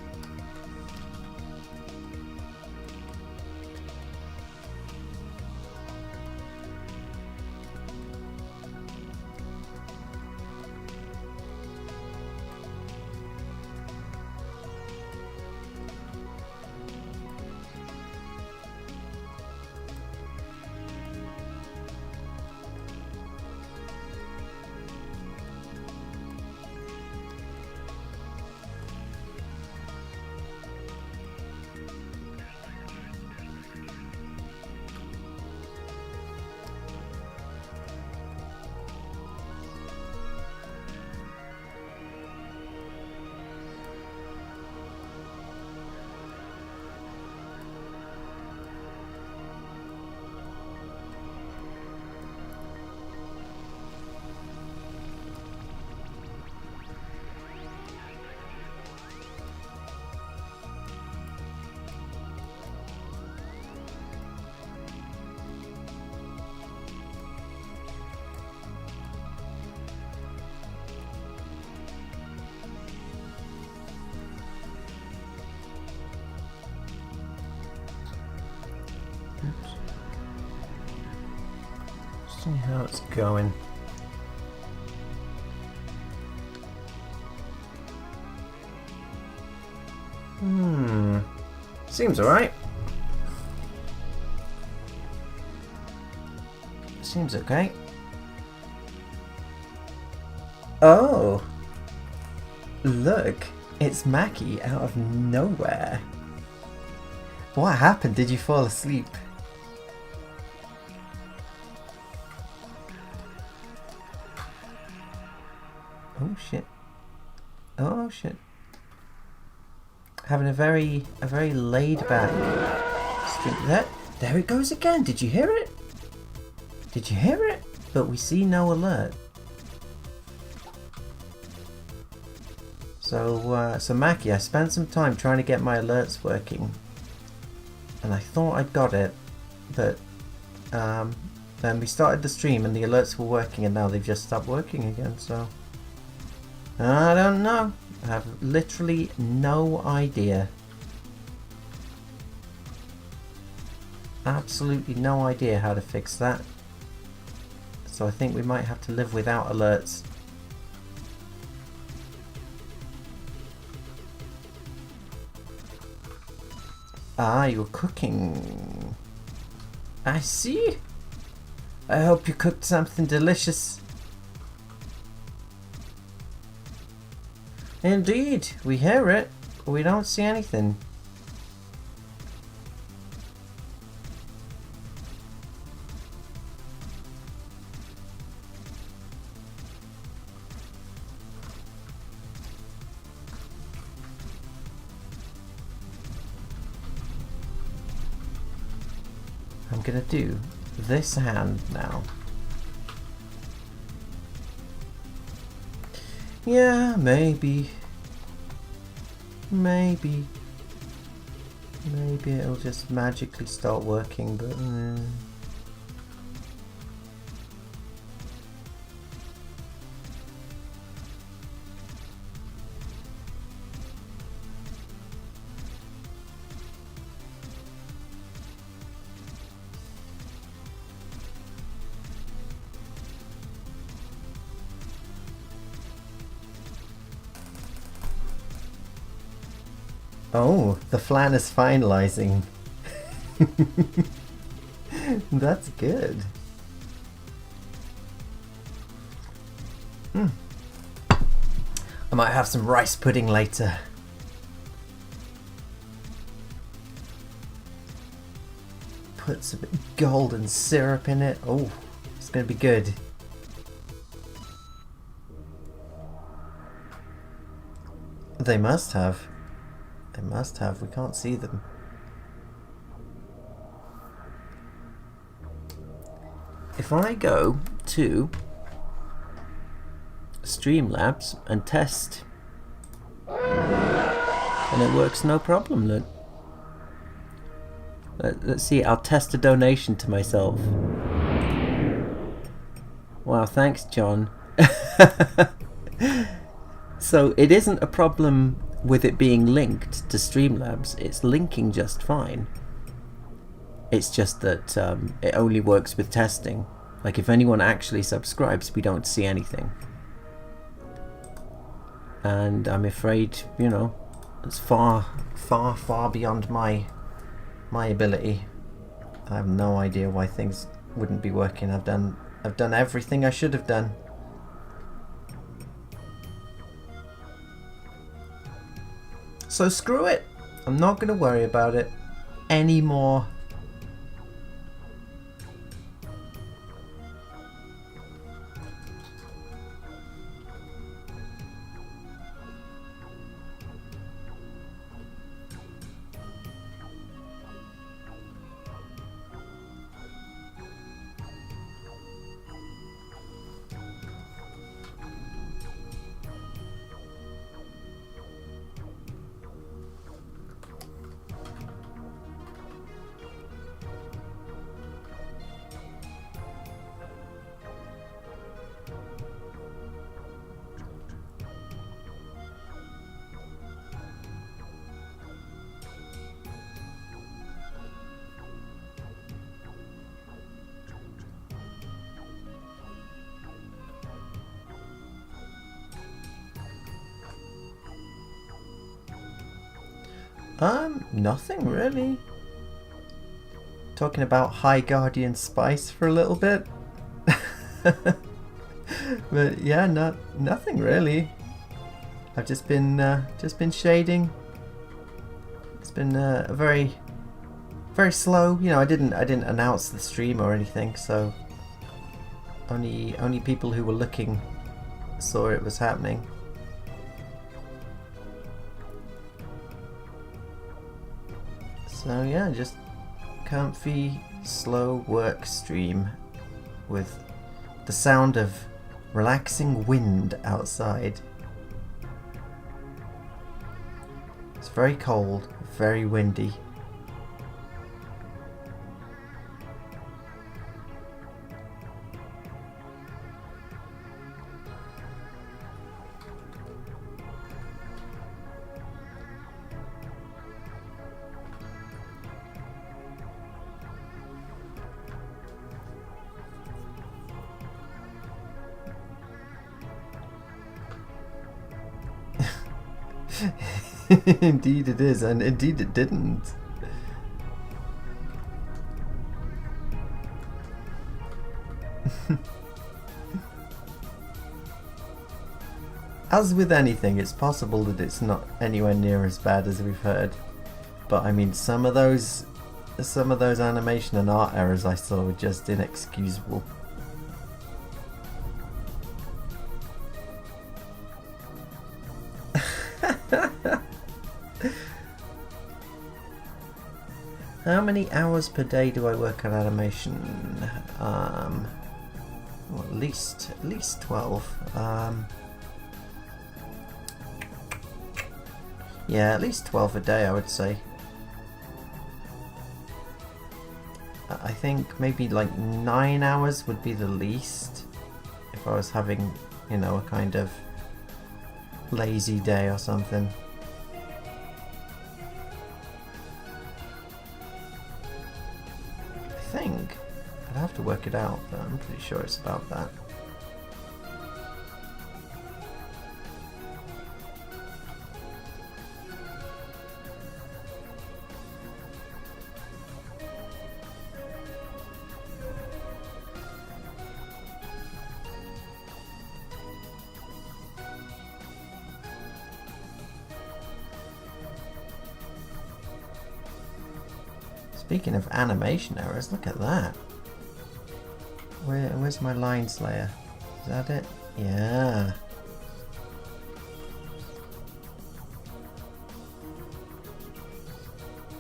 See how it's going. Seems alright. Seems okay. Oh! Look! It's Mackie out of nowhere. What happened? Did you fall asleep? Oh shit. Oh shit. Having a very laid back stream. There it goes again. Did you hear it? Did you hear it? But we see no alert. So Mackie, I spent some time trying to get my alerts working, and I thought I'd got it, but then we started the stream and the alerts were working, and now they've just stopped working again. So I don't know. I have literally no idea. Absolutely no idea how to fix that. So I think we might have to live without alerts. Ah, you're cooking. I see. I hope you cooked something delicious. Indeed, we hear it, but we don't see anything. I'm gonna do this hand now. Yeah, maybe it'll just magically start working, but oh, the flan is finalizing. That's good. I might have some rice pudding later. Put some golden syrup in it. Oh, it's gonna be good. They must have. They must have. We can't see them. If I go to Streamlabs and test, and it works no problem, look. Let's see, I'll test a donation to myself. Wow, thanks, John. So it isn't a problem with it being linked to Streamlabs, it's linking just fine. It's just that it only works with testing. Like if anyone actually subscribes, we don't see anything. And I'm afraid, you know, it's far beyond my ability. I have no idea why things wouldn't be working. I've done everything I should have done. So screw it. I'm not going to worry about it anymore. Nothing really. Talking about High Guardian Spice for a little bit. But yeah, nothing really. I've just been shading. It's been a very slow. You know, I didn't announce the stream or anything, so only people who were looking saw it was happening. So yeah, just comfy, slow work stream with the sound of relaxing wind outside. It's very cold, very windy. Indeed it is, and indeed it didn't. As with anything, it's possible that it's not anywhere near as bad as we've heard. But I mean, some of those animation and art errors I saw were just inexcusable. How many hours per day do I work on animation? Well, at least 12. Yeah, at least 12 a day, I would say. I think maybe like 9 hours would be the least if I was having, you know, a kind of lazy day or something. I think I'd have to work it out, but I'm pretty sure it's about that. Speaking of animation errors, look at that. Where's my line slayer? Is that it? Yeah.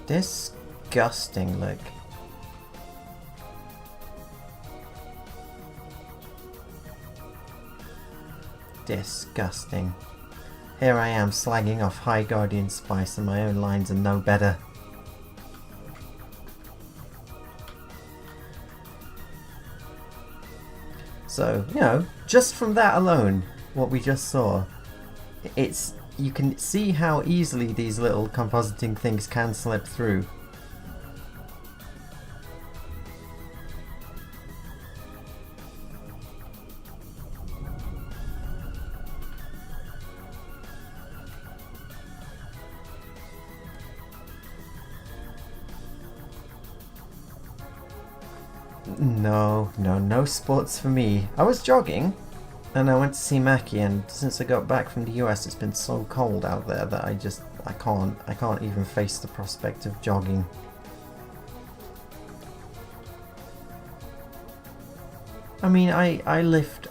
Disgusting, look. Disgusting. Here I am slagging off High Guardian Spice and my own lines are no better. So, you know, just from that alone, what we just saw, you can see how easily these little compositing things can slip through. No sports for me. I was jogging and I went to see Mackie, and since I got back from the US it's been so cold out there that I can't even face the prospect of jogging. I mean, I lift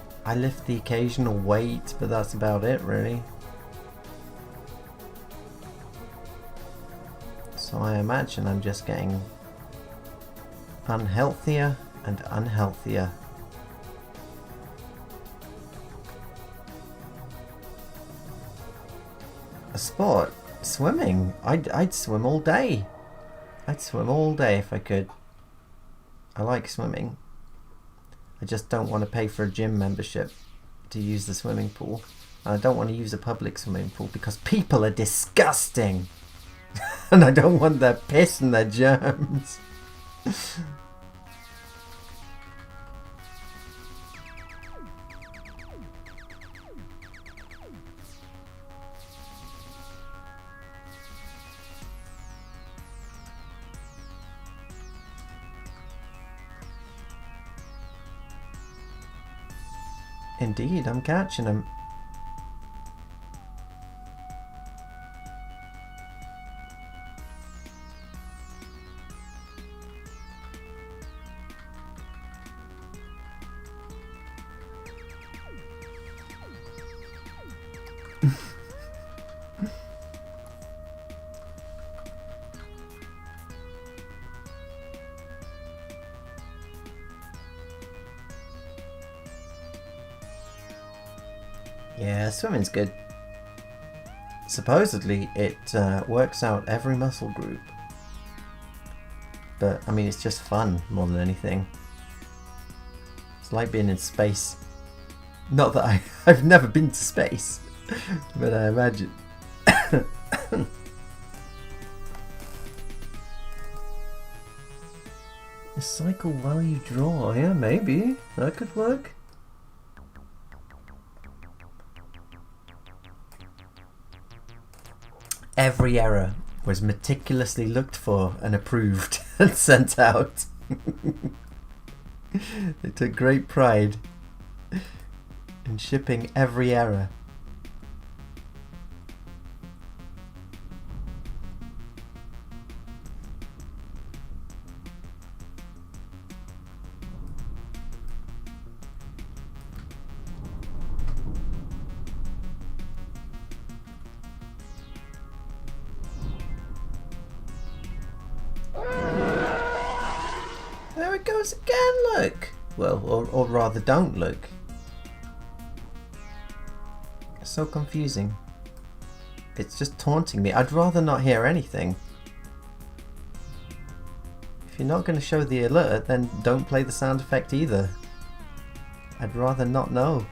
the occasional weight, but that's about it really. So I imagine I'm just getting unhealthier and unhealthier. A sport? Swimming? I'd swim all day. I'd swim all day if I could. I like swimming. I just don't want to pay for a gym membership to use the swimming pool. And I don't want to use a public swimming pool because people are disgusting. And I don't want their piss and their germs. Indeed, I'm catching them. Yeah, swimming's good. Supposedly it works out every muscle group. But, I mean, it's just fun more than anything. It's like being in space. Not that I've never been to space, but I imagine. Cycle while you draw, yeah, maybe. That could work. Every error was meticulously looked for and approved and sent out. They took great pride in shipping every error. There it goes again, look! Well, or rather don't look. It's so confusing. It's just taunting me. I'd rather not hear anything. If you're not going to show the alert, then don't play the sound effect either. I'd rather not know.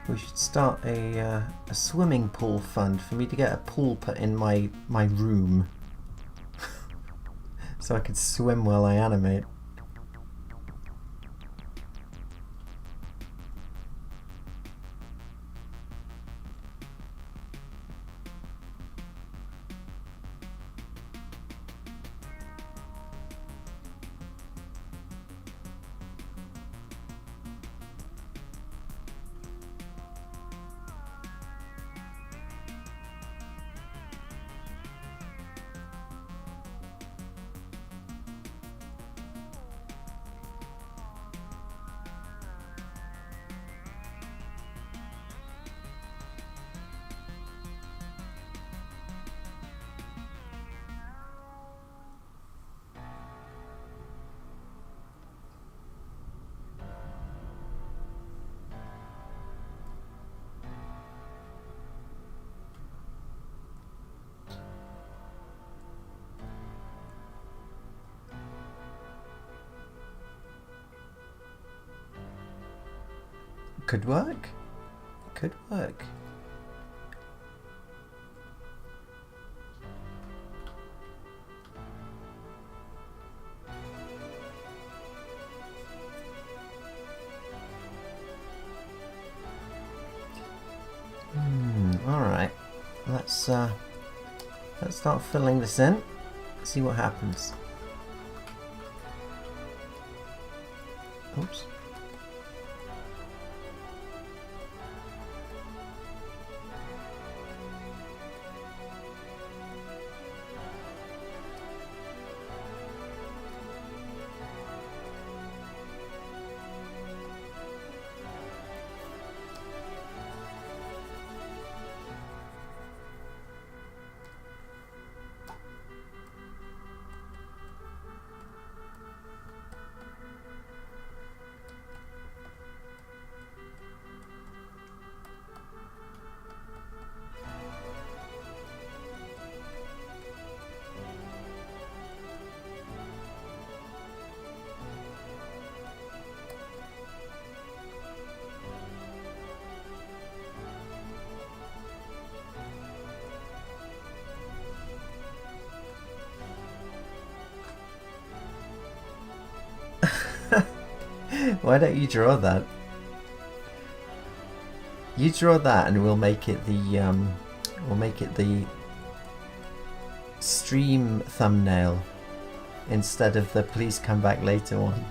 We should start a swimming pool fund for me to get a pool put in my room so I can swim while I animate. Could work. Could work. All right. Let's start filling this in. See what happens. Oops. Why don't you draw that? You draw that, and we'll make it the stream thumbnail instead of the please come back later one.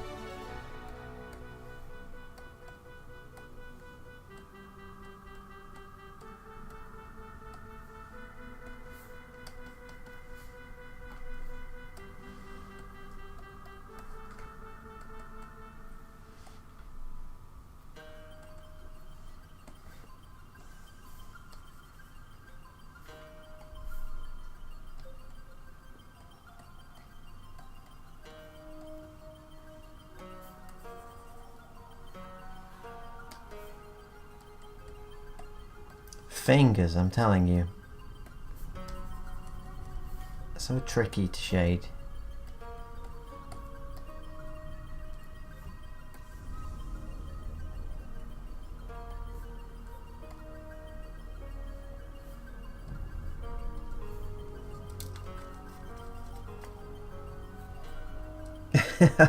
Fingers, I'm telling you. So tricky to shade.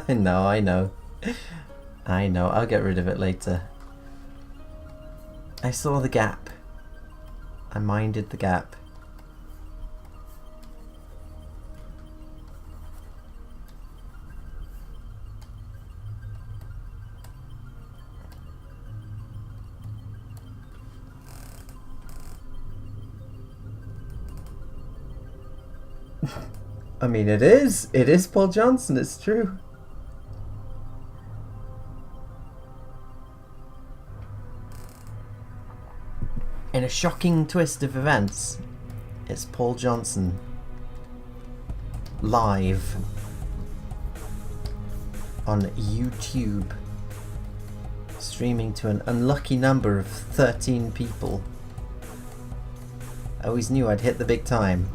No, I know. I know, I'll get rid of it later. I saw the gap. I minded the gap. I mean, it is Paul Johnson, it's true. In a shocking twist of events, it's Paul Johnson live on YouTube, streaming to an unlucky number of 13 people. I always knew I'd hit the big time.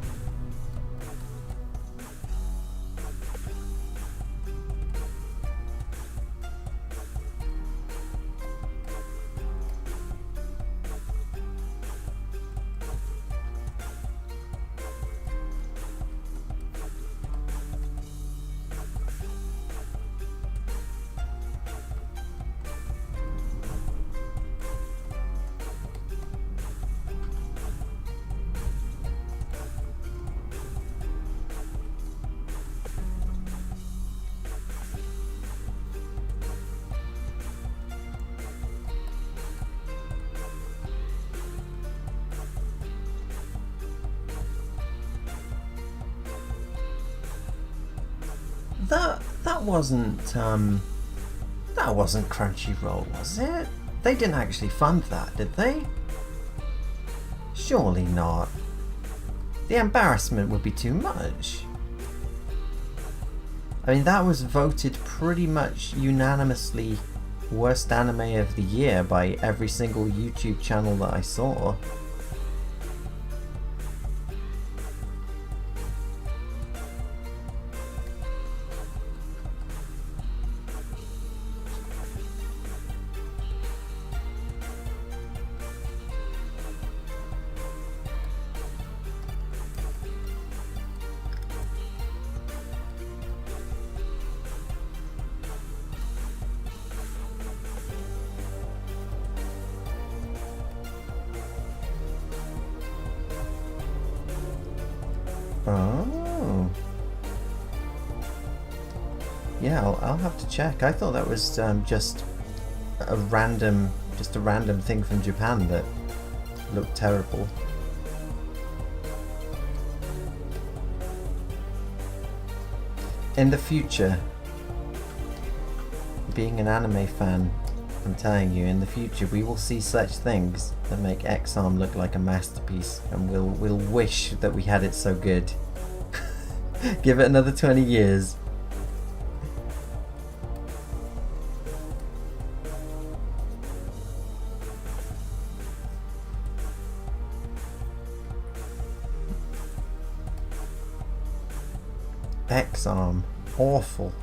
That wasn't Crunchyroll, was it? They didn't actually fund that, did they? Surely not. The embarrassment would be too much. I mean, that was voted pretty much unanimously worst anime of the year by every single YouTube channel that I saw. Oh. Yeah, I'll have to check. I thought that was just a random thing from Japan that looked terrible. In the future, being an anime fan, I'm telling you, in the future we will see such things that make X-Arm look like a masterpiece, and we'll wish that we had it so good. Give it another 20 years. X-Arm. Awful.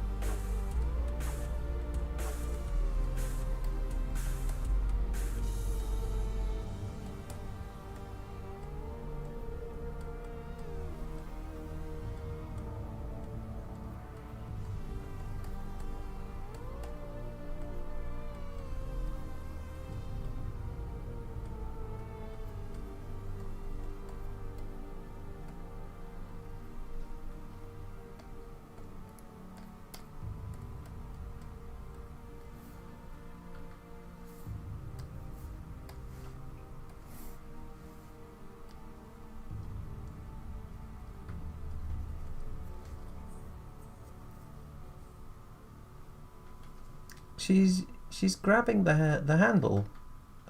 she's grabbing the handle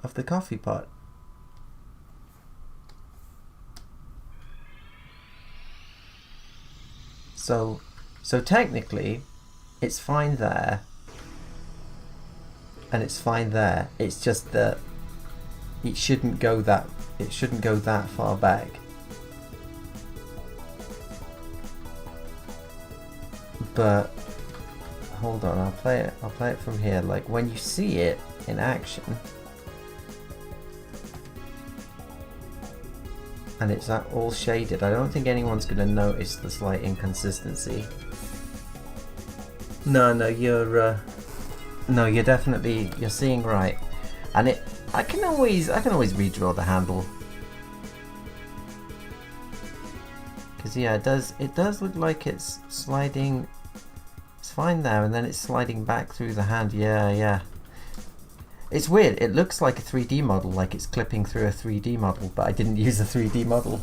of the coffee pot. So technically, it's fine there, and it's fine there. It's just that it shouldn't go that far back. But hold on, I'll play it from here. Like when you see it in action, and it's all shaded, I don't think anyone's going to notice the slight inconsistency. No, you're definitely seeing right, and I can always redraw the handle, because yeah, it does look like it's sliding. It's fine there, and then it's sliding back through the hand. Yeah. It's weird. It looks like a 3D model, like it's clipping through a 3D model, but I didn't use a 3D model.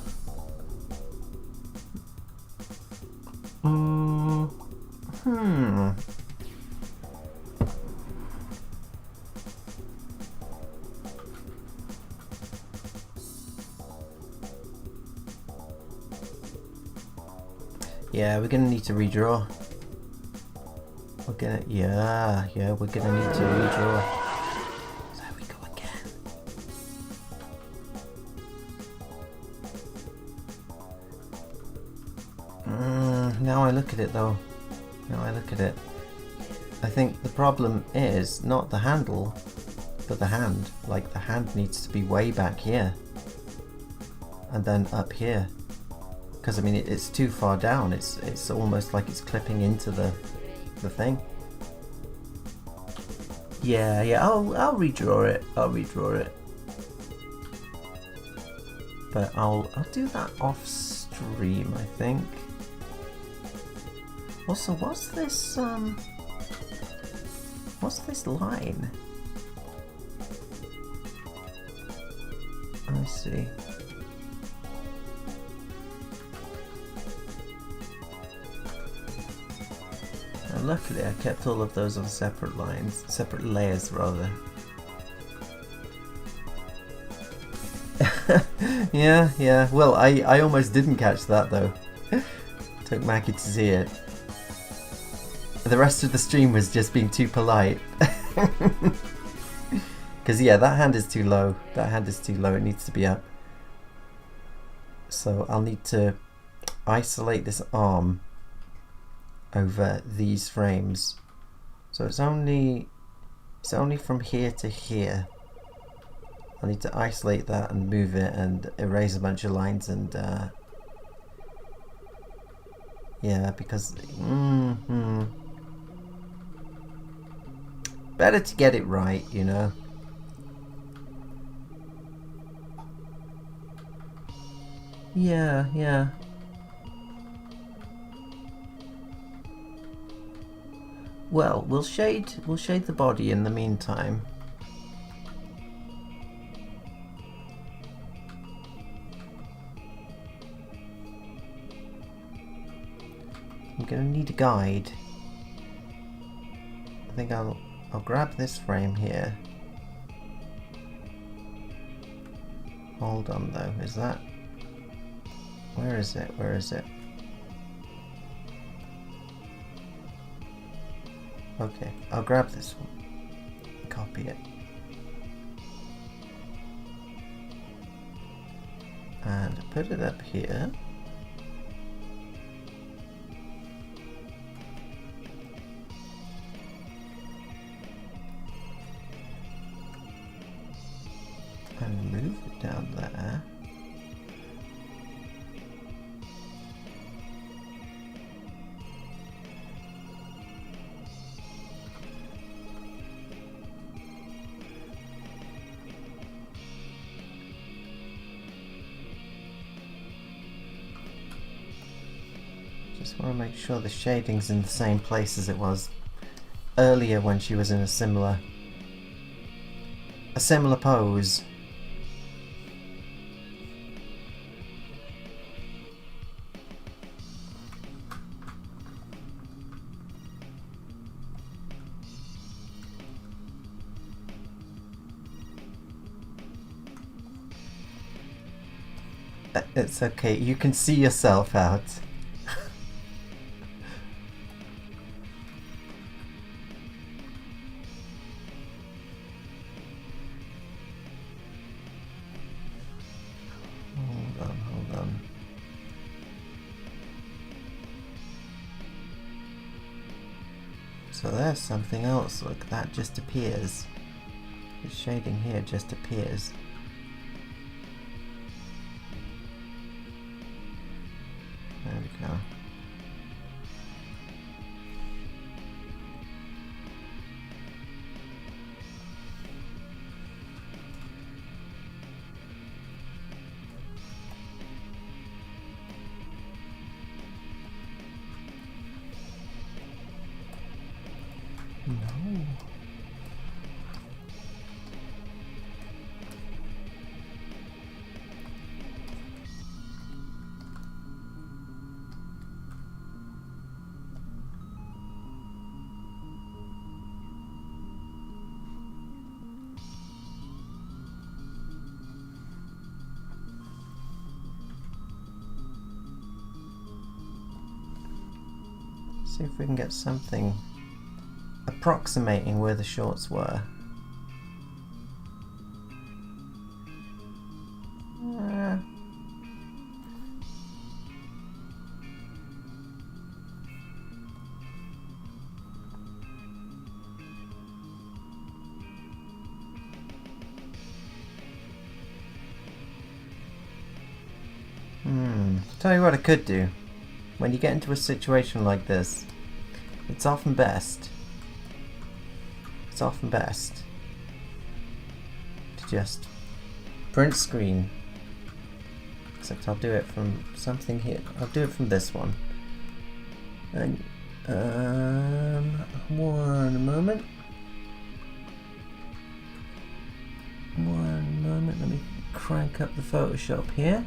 Yeah, we're gonna need to redraw. We're gonna need to redraw. There we go again. Now I look at it though. I think the problem is not the handle, but the hand. Like the hand needs to be way back here, and then up here. Because I mean, it's too far down. It's almost like it's clipping into the thing. Yeah. I'll redraw it. But I'll do that off stream, I think. Also, what's this line? I see. Luckily, I kept all of those on separate layers rather. Yeah. Well, I almost didn't catch that though. Took Mackie to see it. The rest of the stream was just being too polite. Because yeah, that hand is too low. It needs to be up. So I'll need to isolate this arm over these frames, so it's only from here to here. I need to isolate that and move it and erase a bunch of lines and yeah, because better to get it right, you know. Yeah. Well, we'll shade the body in the meantime. I'm gonna need a guide. I think I'll grab this frame here. Hold on though, is that... Where is it? Okay, I'll grab this one, copy it, and put it up here. And move it down there. Just want to make sure the shading's in the same place as it was earlier when she was in a similar pose. It's okay, you can see yourself out. Hold on. So there's something else, look, that just appears. The shading here just appears. There we go. No. See if we can get something approximating where the shorts were. Tell you what I could do. When you get into a situation like this, it's often best to just print screen, except I'll do it from something here. I'll do it from this one. And one moment, let me crank up the Photoshop here.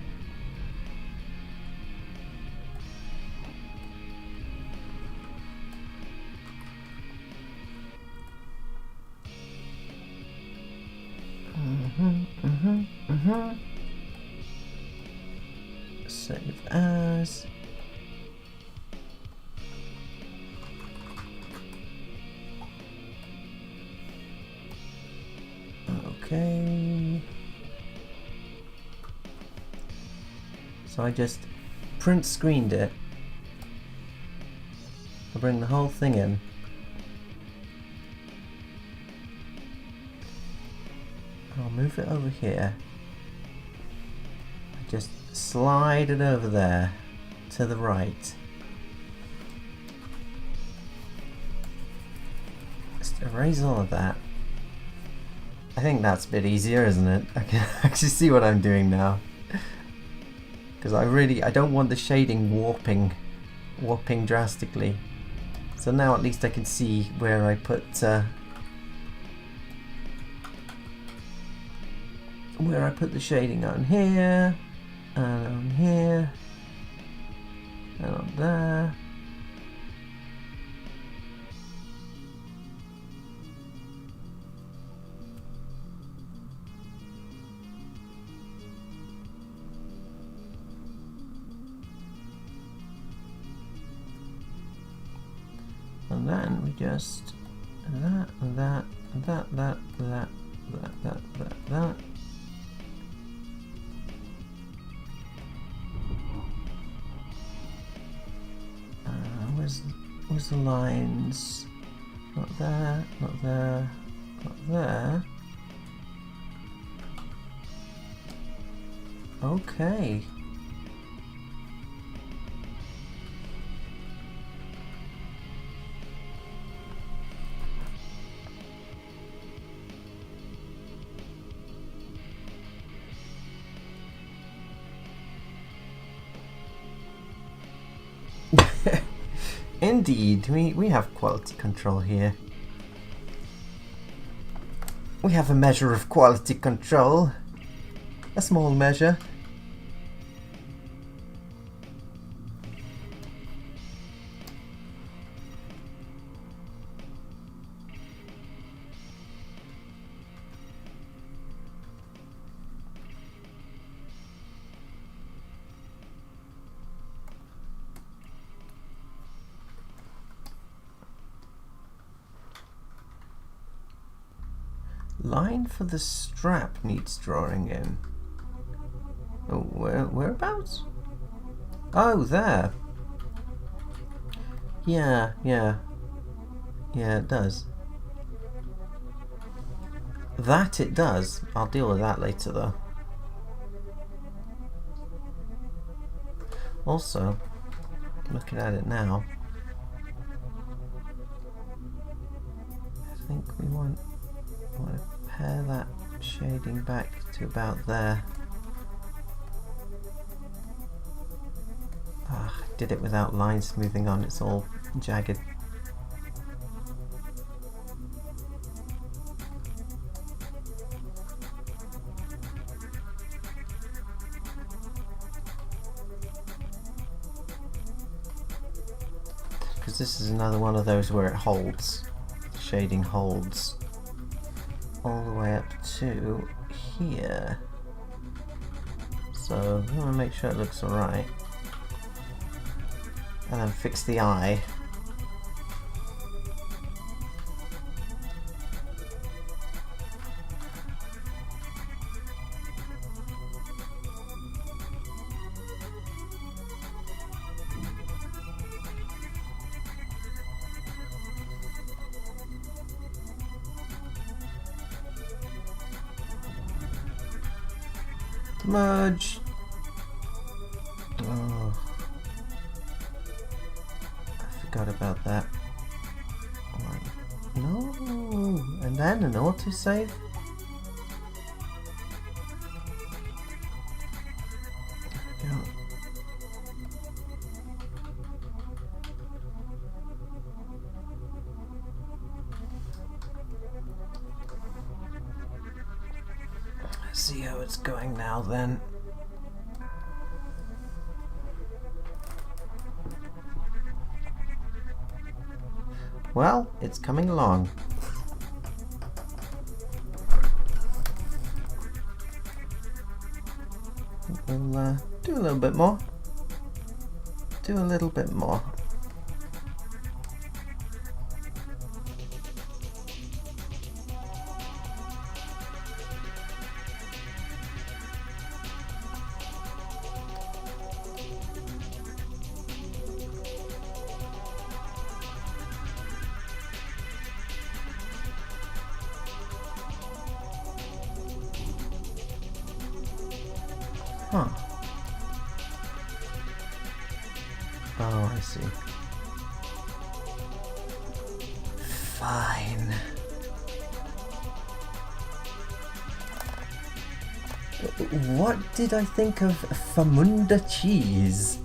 Save as. Okay. So I just print screened it. I'll bring the whole thing in. I'll move it over here. Just slide it over there to the right. Just erase all of that. I think that's a bit easier, isn't it? I can actually see what I'm doing now. Because I don't want the shading warping drastically. So now at least I can see where I put the shading on here, and on here, and on there. And then we just that. Where's the lines? Not there, not there, not there. Okay. Indeed, we have quality control here. We have a measure of quality control. A small measure. line for the strap needs drawing in. Oh, whereabouts? Oh, there. Yeah, it does. That it does. I'll deal with that later, though. Also, looking at it now, I think we want to pare that shading back to about there. I did it without line smoothing on, it's all jagged. Because this is another one of those where it holds, shading holds all the way up to here. So I want to make sure it looks alright. And then fix the eye. Merge. Oh. Forgot about that. No, and then an autosave. Yeah. Let's see how it's going now then. Well, it's coming along. We'll do a little bit more. Do a little bit more. Huh. Oh, I see. Fine. What did I think of Famunda cheese?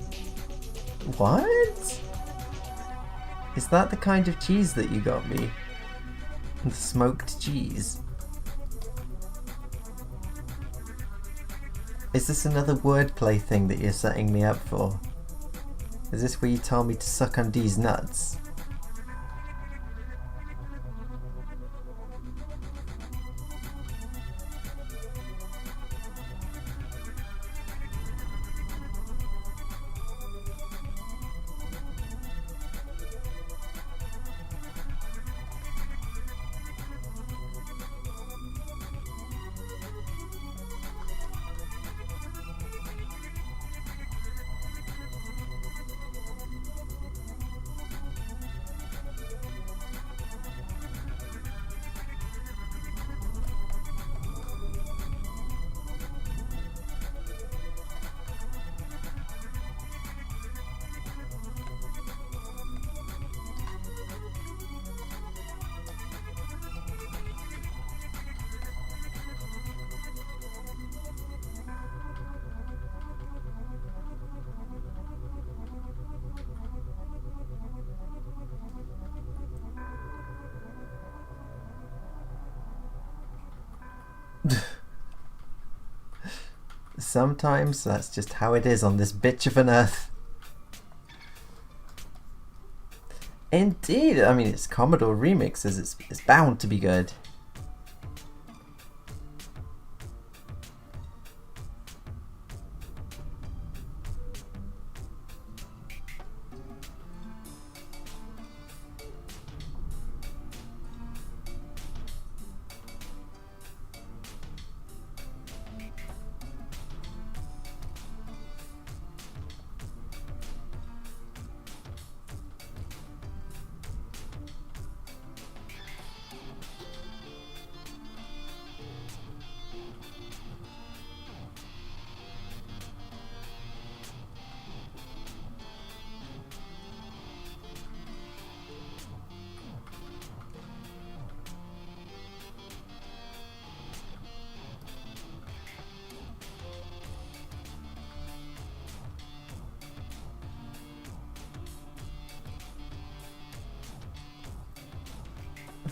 What? Is that the kind of cheese that you got me? The smoked cheese? Is this another wordplay thing that you're setting me up for? Is this where you tell me to suck on these nuts? Sometimes that's just how it is on this bitch of an earth. Indeed, I mean it's Commodore Remixes, it's bound to be good.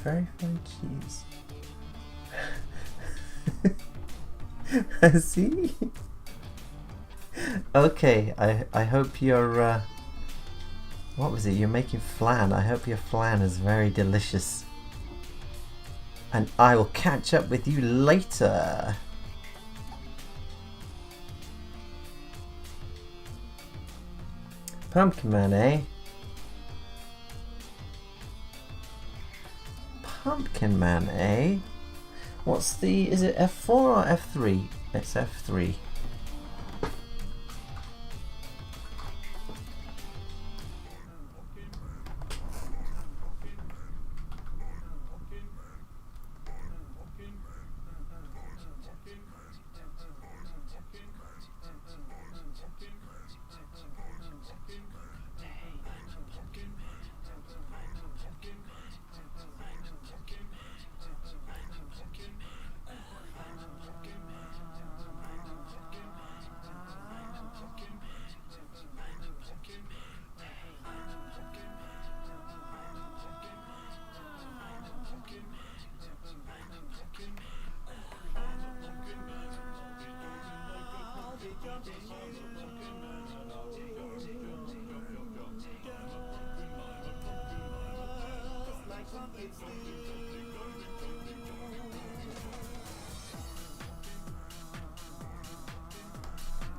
Very, very cheese. See? Okay, I hope your what was it? You're making flan. I hope your flan is very delicious. And I will catch up with you later. Pumpkin Man, eh? Pumpkin Man, eh? What's the... is it F4 or F3? It's F3.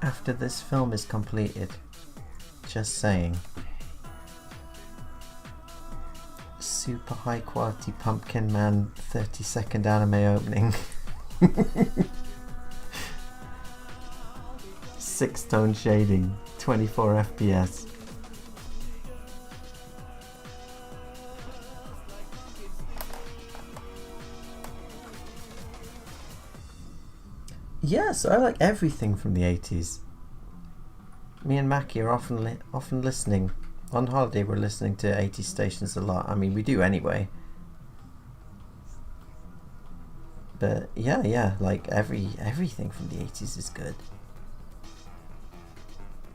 After this film is completed, just saying, super high quality Pumpkin Man 30-second anime opening. 6-tone shading, 24 FPS. Yes, I like everything from the 80s. Me and Mackie are often listening. On holiday we're listening to 80s stations a lot. I mean, we do anyway. But yeah, like everything from the 80s is good.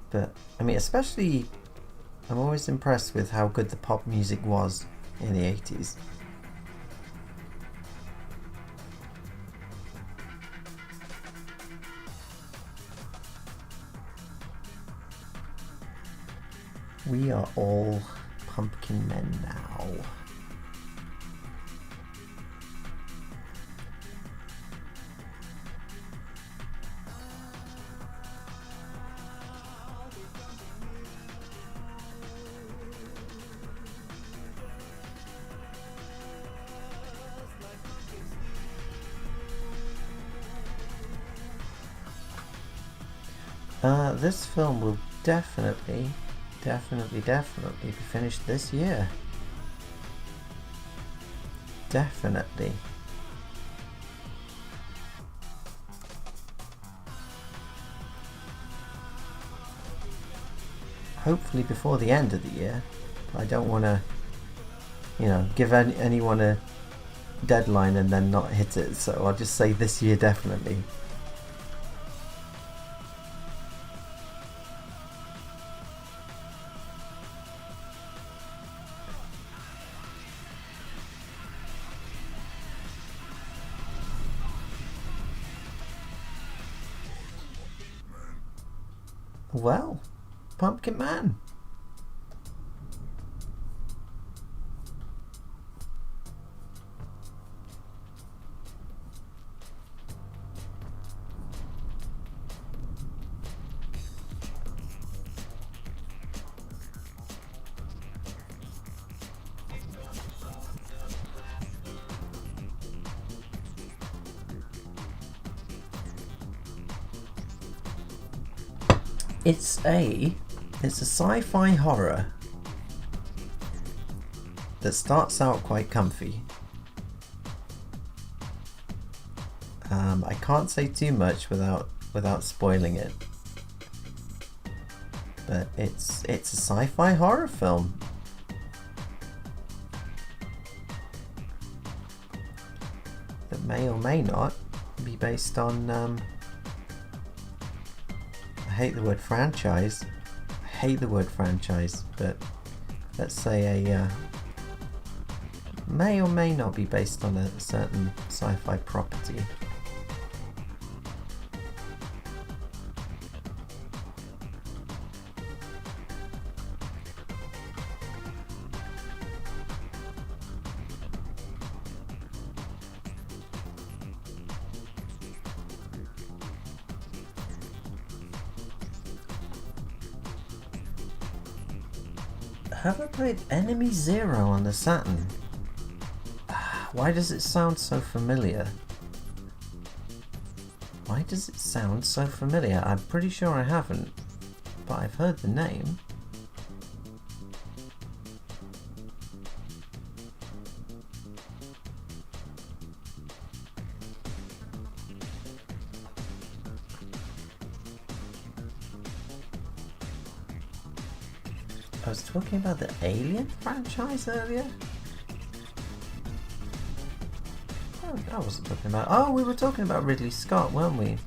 But I mean, especially I'm always impressed with how good the pop music was in the 80s. We are all pumpkin men now. This film will definitely be finished this year. Definitely. Hopefully before the end of the year. I don't want to, give anyone a deadline and then not hit it, so I'll just say this year definitely. Well, Pumpkin Man. It's a sci-fi horror that starts out quite comfy. I can't say too much without spoiling it, but it's a sci-fi horror film. That may or may not be based on I hate the word franchise, but let's say may or may not be based on a certain sci-fi property. Have I played Enemy Zero on the Saturn? Why does it sound so familiar? Why does it sound so familiar? I'm pretty sure I haven't, but I've heard the name. I was talking about the Alien franchise earlier? Oh, I wasn't talking about... Oh, we were talking about Ridley Scott, weren't we?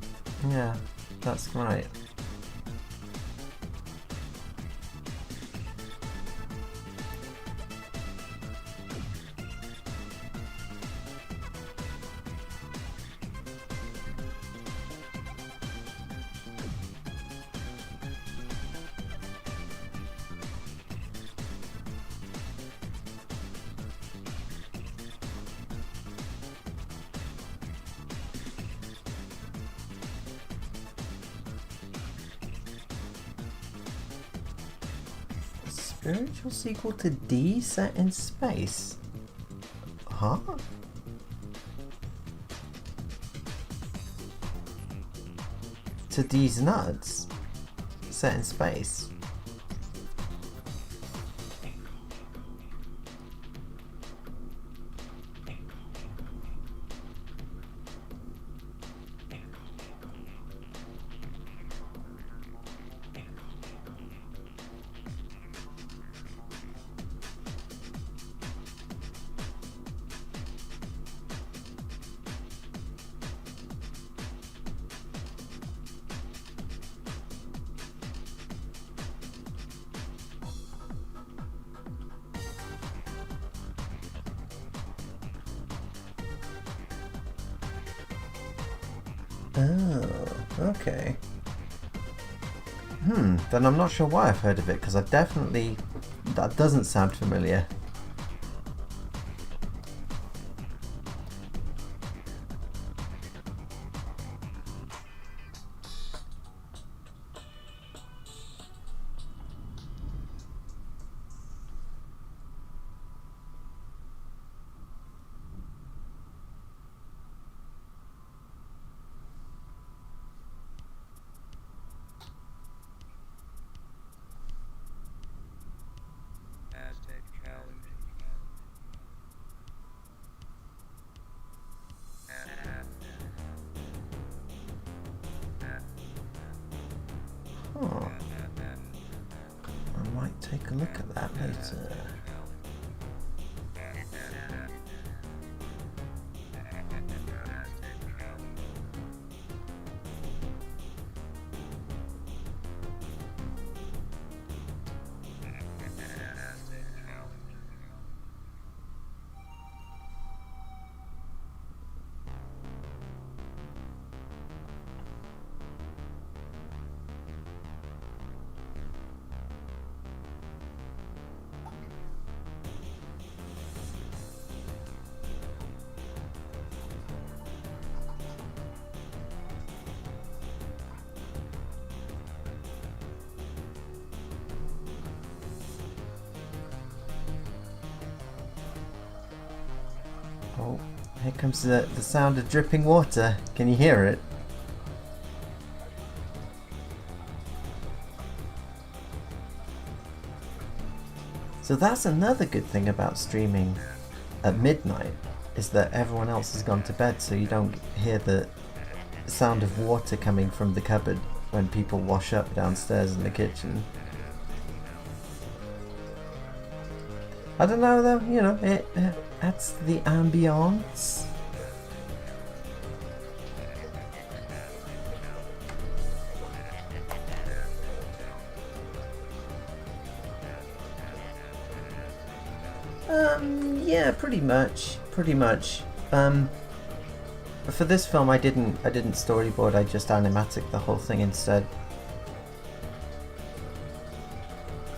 Yeah, that's right. Spiritual sequel to D set in space? Huh? To D's Nuts? Set in space? Oh, okay. Then I'm not sure why I've heard of it, because I definitely... That doesn't sound familiar. Oh. I might take a look at that later. Oh, here comes the sound of dripping water. Can you hear it? So that's another good thing about streaming at midnight, is that everyone else has gone to bed, so you don't hear the sound of water coming from the cupboard when people wash up downstairs in the kitchen. I don't know though, you know, it adds to the ambience. Yeah, pretty much. For this film, I didn't storyboard. I just animatic the whole thing instead.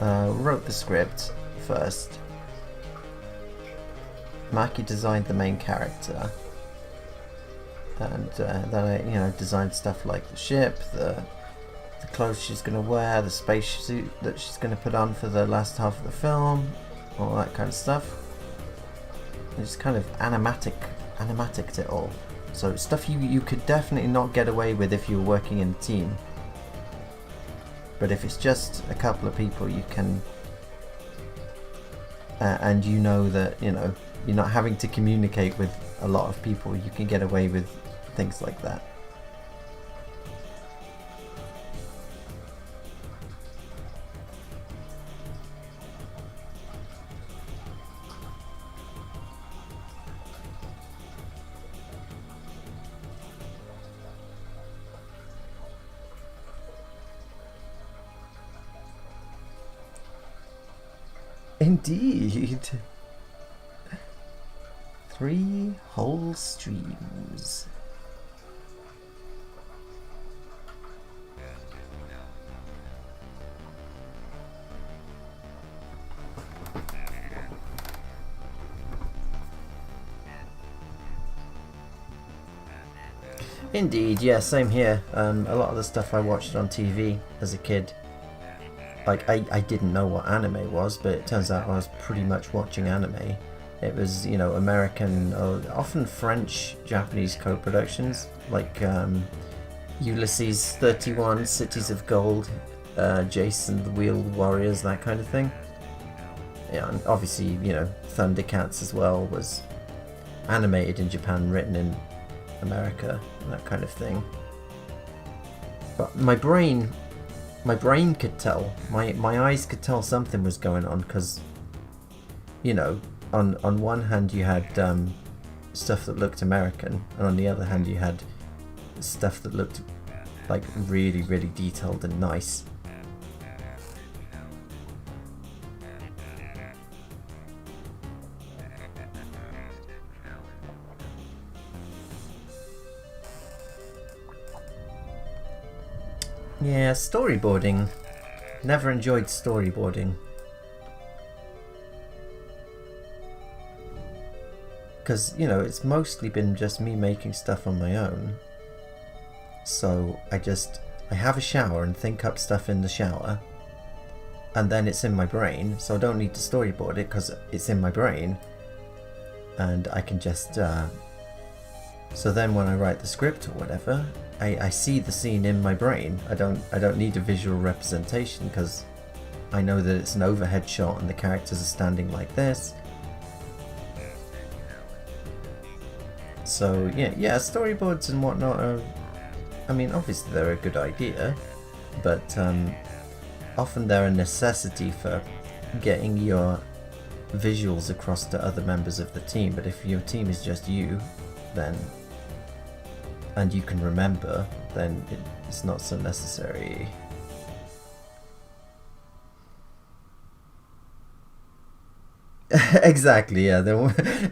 Wrote the script first. Maki designed the main character, and then I, designed stuff like the ship, the clothes she's gonna wear, the spacesuit that she's gonna put on for the last half of the film, all that kind of stuff. I just kind of animaticed it all. So stuff you could definitely not get away with if you were working in a team. But if it's just a couple of people, you can, and you know that you're not having to communicate with a lot of people, you can get away with things like that. Indeed. 3 whole streams. Indeed, yeah, same here. A lot of the stuff I watched on TV as a kid, like I didn't know what anime was, but it turns out I was pretty much watching anime. It was, American, often French, Japanese co-productions, like Ulysses 31, Cities of Gold, Jason the Wheeled Warriors, that kind of thing. Yeah, and obviously, Thundercats as well was animated in Japan, written in America, that kind of thing. But my brain could tell, my eyes could tell something was going on, because, on one hand you had stuff that looked American, and on the other hand you had stuff that looked like really, really detailed and nice. Yeah, storyboarding. Never enjoyed storyboarding. Because, it's mostly been just me making stuff on my own. So I have a shower and think up stuff in the shower. And then it's in my brain, so I don't need to storyboard it because it's in my brain. And I can just... So then when I write the script or whatever, I see the scene in my brain. I don't need a visual representation because I know that it's an overhead shot and the characters are standing like this. So yeah, storyboards and whatnot are, obviously they're a good idea, but often they're a necessity for getting your visuals across to other members of the team. But if your team is just you, then, and you can remember, then it's not so necessary. Exactly, yeah.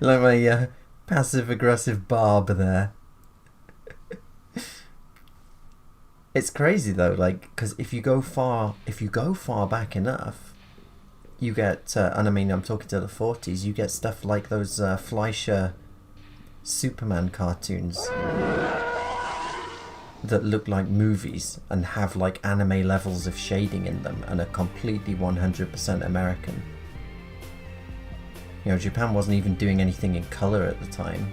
Like my passive-aggressive barb there. It's crazy though, like, because if you go far back enough, you get, and I'm talking to the 40s, you get stuff like those Fleischer Superman cartoons that look like movies and have like anime levels of shading in them and are completely 100% American. Japan wasn't even doing anything in color at the time.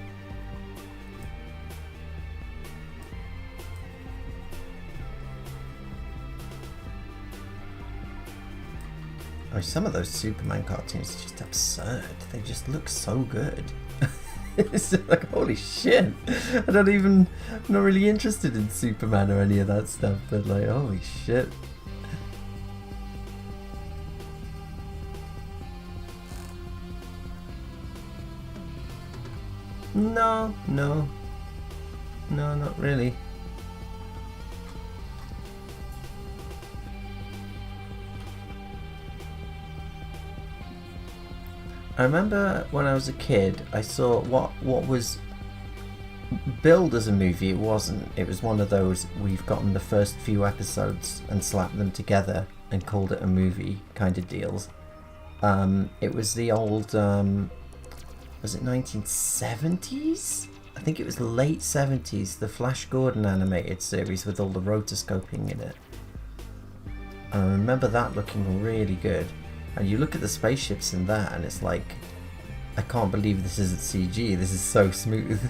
Oh, some of those Superman cartoons are just absurd. They just look so good. It's just like, holy shit. I'm not really interested in Superman or any of that stuff, but like, holy shit. No, not really. I remember when I was a kid, I saw what was billed as a movie. It wasn't. It was one of those, we've gotten the first few episodes and slapped them together and called it a movie kind of deals. It was the old, was it 1970s? I think it was late 70s, the Flash Gordon animated series with all the rotoscoping in it. And I remember that looking really good. And you look at the spaceships in that and it's like, I can't believe this isn't CG, this is so smooth.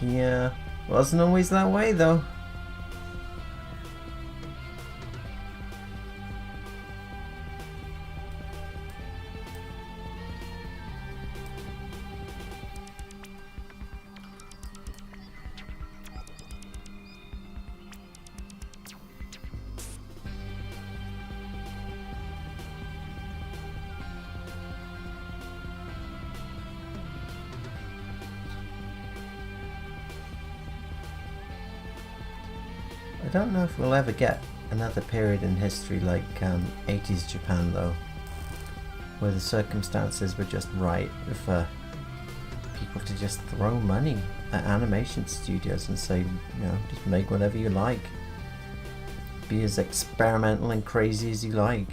Yeah, wasn't always that way though. I don't know if we'll ever get another period in history like 80s Japan though, where the circumstances were just right for people to just throw money at animation studios and say, you know, just make whatever you like. Be as experimental and crazy as you like.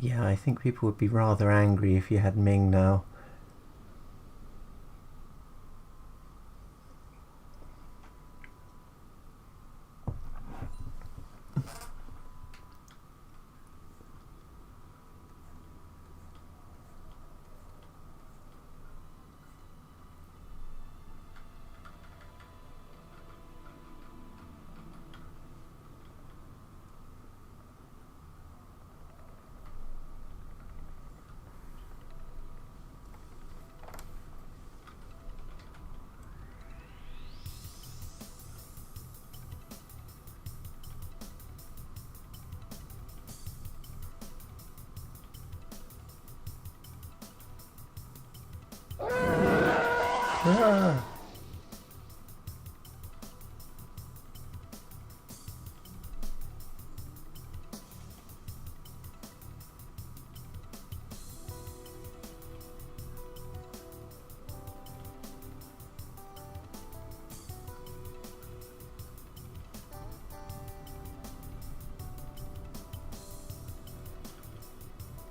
Yeah, I think people would be rather angry if you had Ming now. Ah.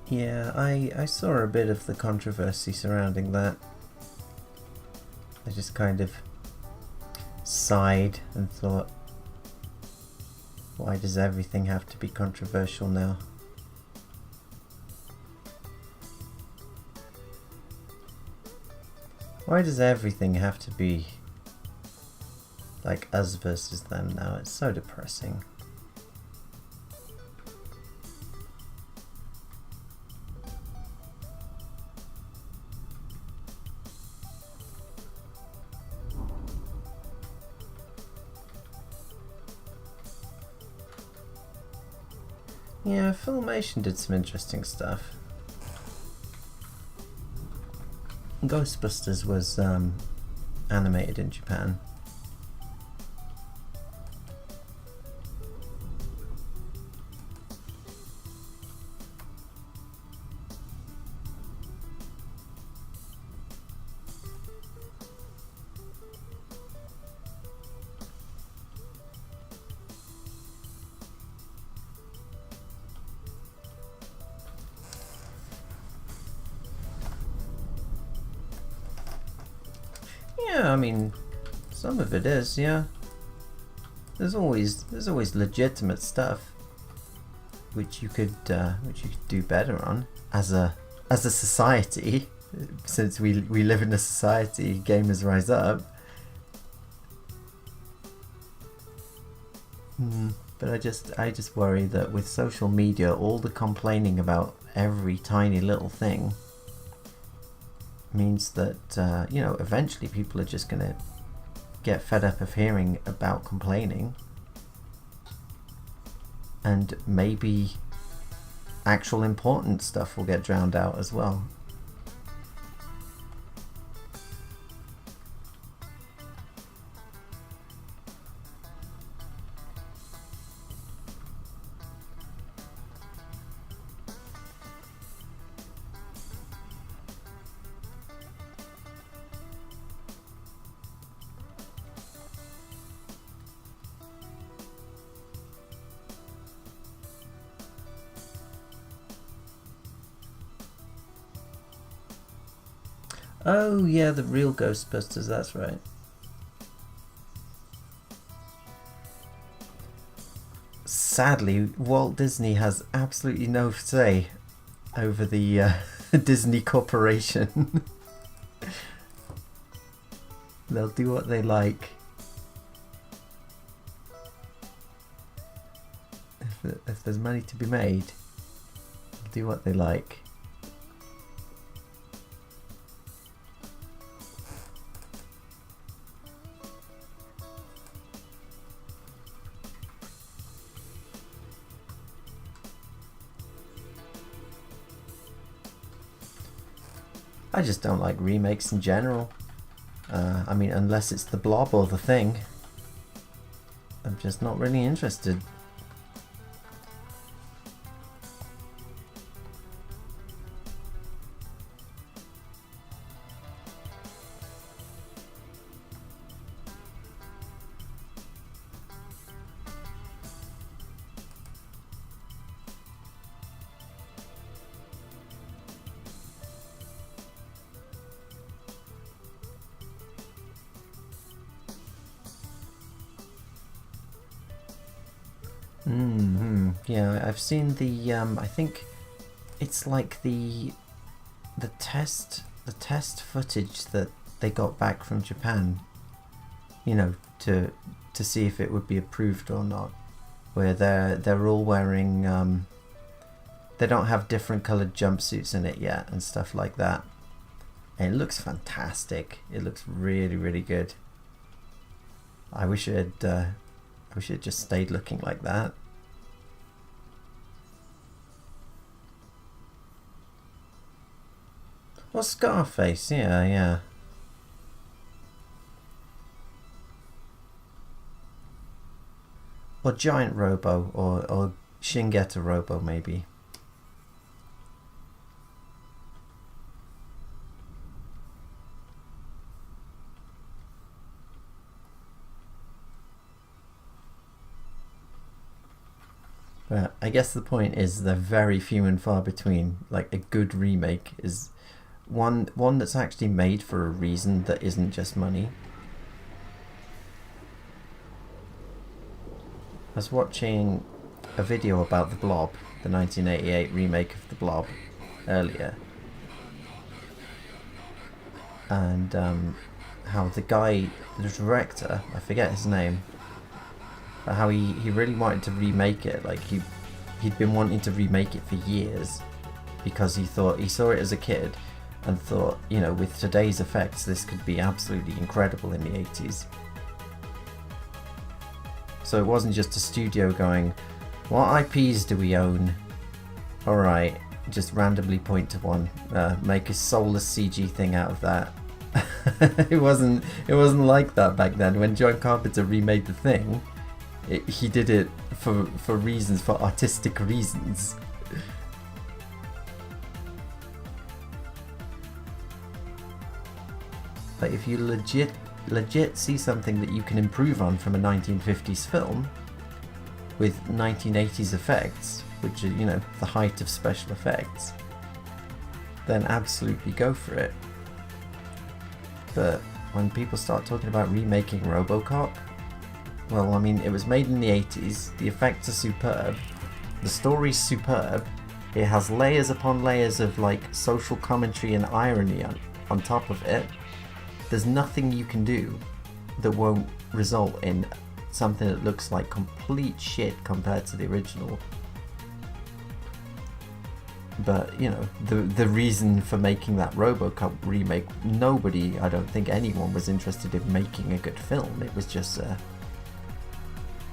Yeah, I saw a bit of the controversy surrounding that. I just kind of sighed and thought, why does everything have to be controversial now? Why does everything have to be like us versus them now? It's so depressing. Yeah, Filmation did some interesting stuff. Ghostbusters was animated in Japan. Yeah, I mean, some of it is, yeah. There's always legitimate stuff which you could do better on as a society, since we live in a society, gamers rise up. But I just worry that with social media, all the complaining about every tiny little thing means that eventually people are just gonna get fed up of hearing about complaining, and maybe actual important stuff will get drowned out as well. Oh yeah, the real Ghostbusters, that's right. Sadly, Walt Disney has absolutely no say over the Disney Corporation. They'll do what they like. If there's money to be made, they'll do what they like. I just don't like remakes in general. I mean, unless it's The Blob or The Thing. I'm just not really interested. Yeah, I've seen the I think it's like the test footage that they got back from Japan, you know, to see if it would be approved or not, where they're all wearing they don't have different colored jumpsuits in it yet and stuff like that, and it looks fantastic. It looks really, really good. I wish it just stayed looking like that. Well, Scarface, yeah. Or Giant Robo, or Shingeta Robo, maybe. But I guess the point is they're very few and far between. Like, a good remake is one that's actually made for a reason that isn't just money. I was watching a video about The Blob, the 1988 remake of The Blob, earlier, and how the director, I forget his name, but how he really wanted to remake it. Like, he'd been wanting to remake it for years, because he saw it as a kid and thought, you know, with today's effects this could be absolutely incredible in the 80s. So it wasn't just a studio going, what IPs do we own? Alright, just randomly point to one, make a soulless CG thing out of that. It wasn't like that back then. When John Carpenter remade The Thing, he did it for artistic reasons. But if you legit see something that you can improve on from a 1950s film with 1980s effects, which are, you know, the height of special effects, then absolutely go for it. But when people start talking about remaking RoboCop, well, I mean, it was made in the 80s, the effects are superb, the story's superb, it has layers upon layers of like social commentary and irony on top of it. There's nothing you can do that won't result in something that looks like complete shit compared to the original. But, you know, the reason for making that RoboCop remake, I don't think anyone was interested in making a good film. It was just a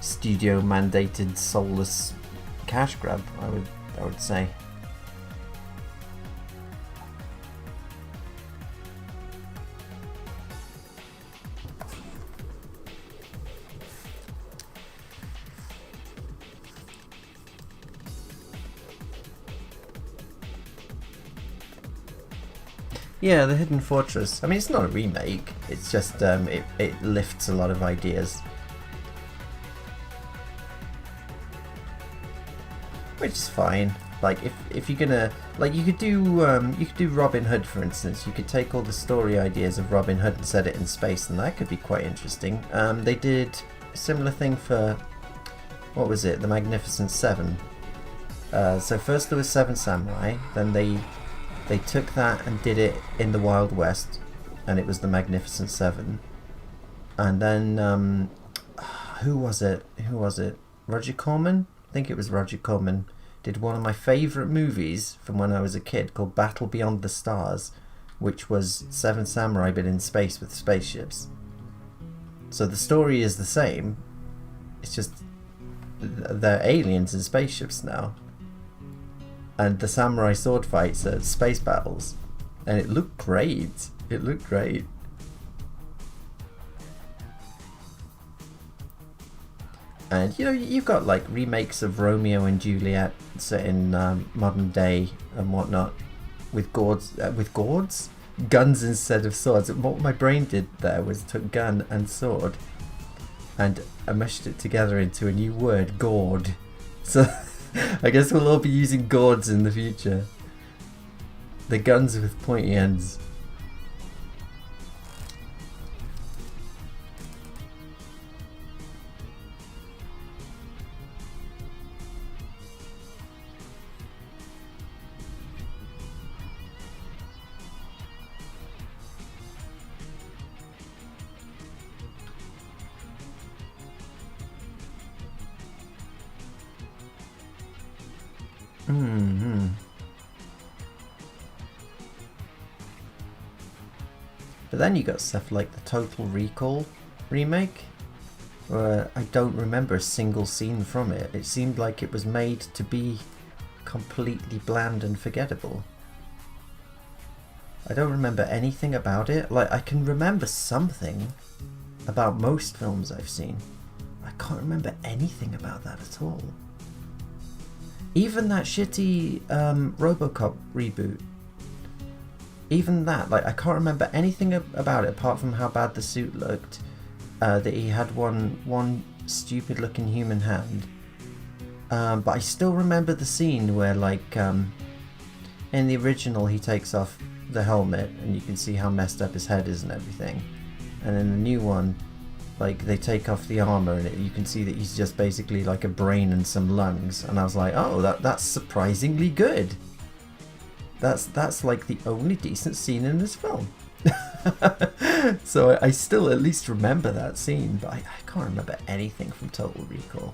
studio mandated soulless cash grab, I would say. Yeah, The Hidden Fortress. I mean, it's not a remake. It's just it lifts a lot of ideas, which is fine. Like if you're gonna, like, you could do Robin Hood, for instance. You could take all the story ideas of Robin Hood and set it in space, and that could be quite interesting. They did a similar thing for, what was it, The Magnificent Seven. So first there was Seven Samurai, then they took that and did it in the Wild West, and it was The Magnificent Seven. And then, who was it? Roger Corman? I think it was Roger Corman. Did one of my favourite movies from when I was a kid called Battle Beyond the Stars, which was Seven Samurai but in space with spaceships. So the story is the same, it's just they're aliens in spaceships now. And the samurai sword fights are space battles, and it looked great. And you know, you've got like remakes of Romeo and Juliet set in modern day and whatnot, with guns instead of swords. What my brain did there was took gun and sword and I meshed it together into a new word, gourd. So I guess we'll all be using gourds in the future. The guns with pointy ends. But then you got stuff like the Total Recall remake, where I don't remember a single scene from it. It seemed like it was made to be completely bland and forgettable. I don't remember anything about it. Like, I can remember something about most films I've seen. I can't remember anything about that at all. Even that shitty RoboCop reboot. Even that, like, I can't remember anything about it apart from how bad the suit looked. That he had one stupid looking human hand. But I still remember the scene where, like, in the original he takes off the helmet and you can see how messed up his head is and everything. And in the new one, like, they take off the armor and you can see that he's just basically like a brain and some lungs. And I was like, oh, that's surprisingly good. That's like the only decent scene in this film. So I still at least remember that scene, but I can't remember anything from Total Recall.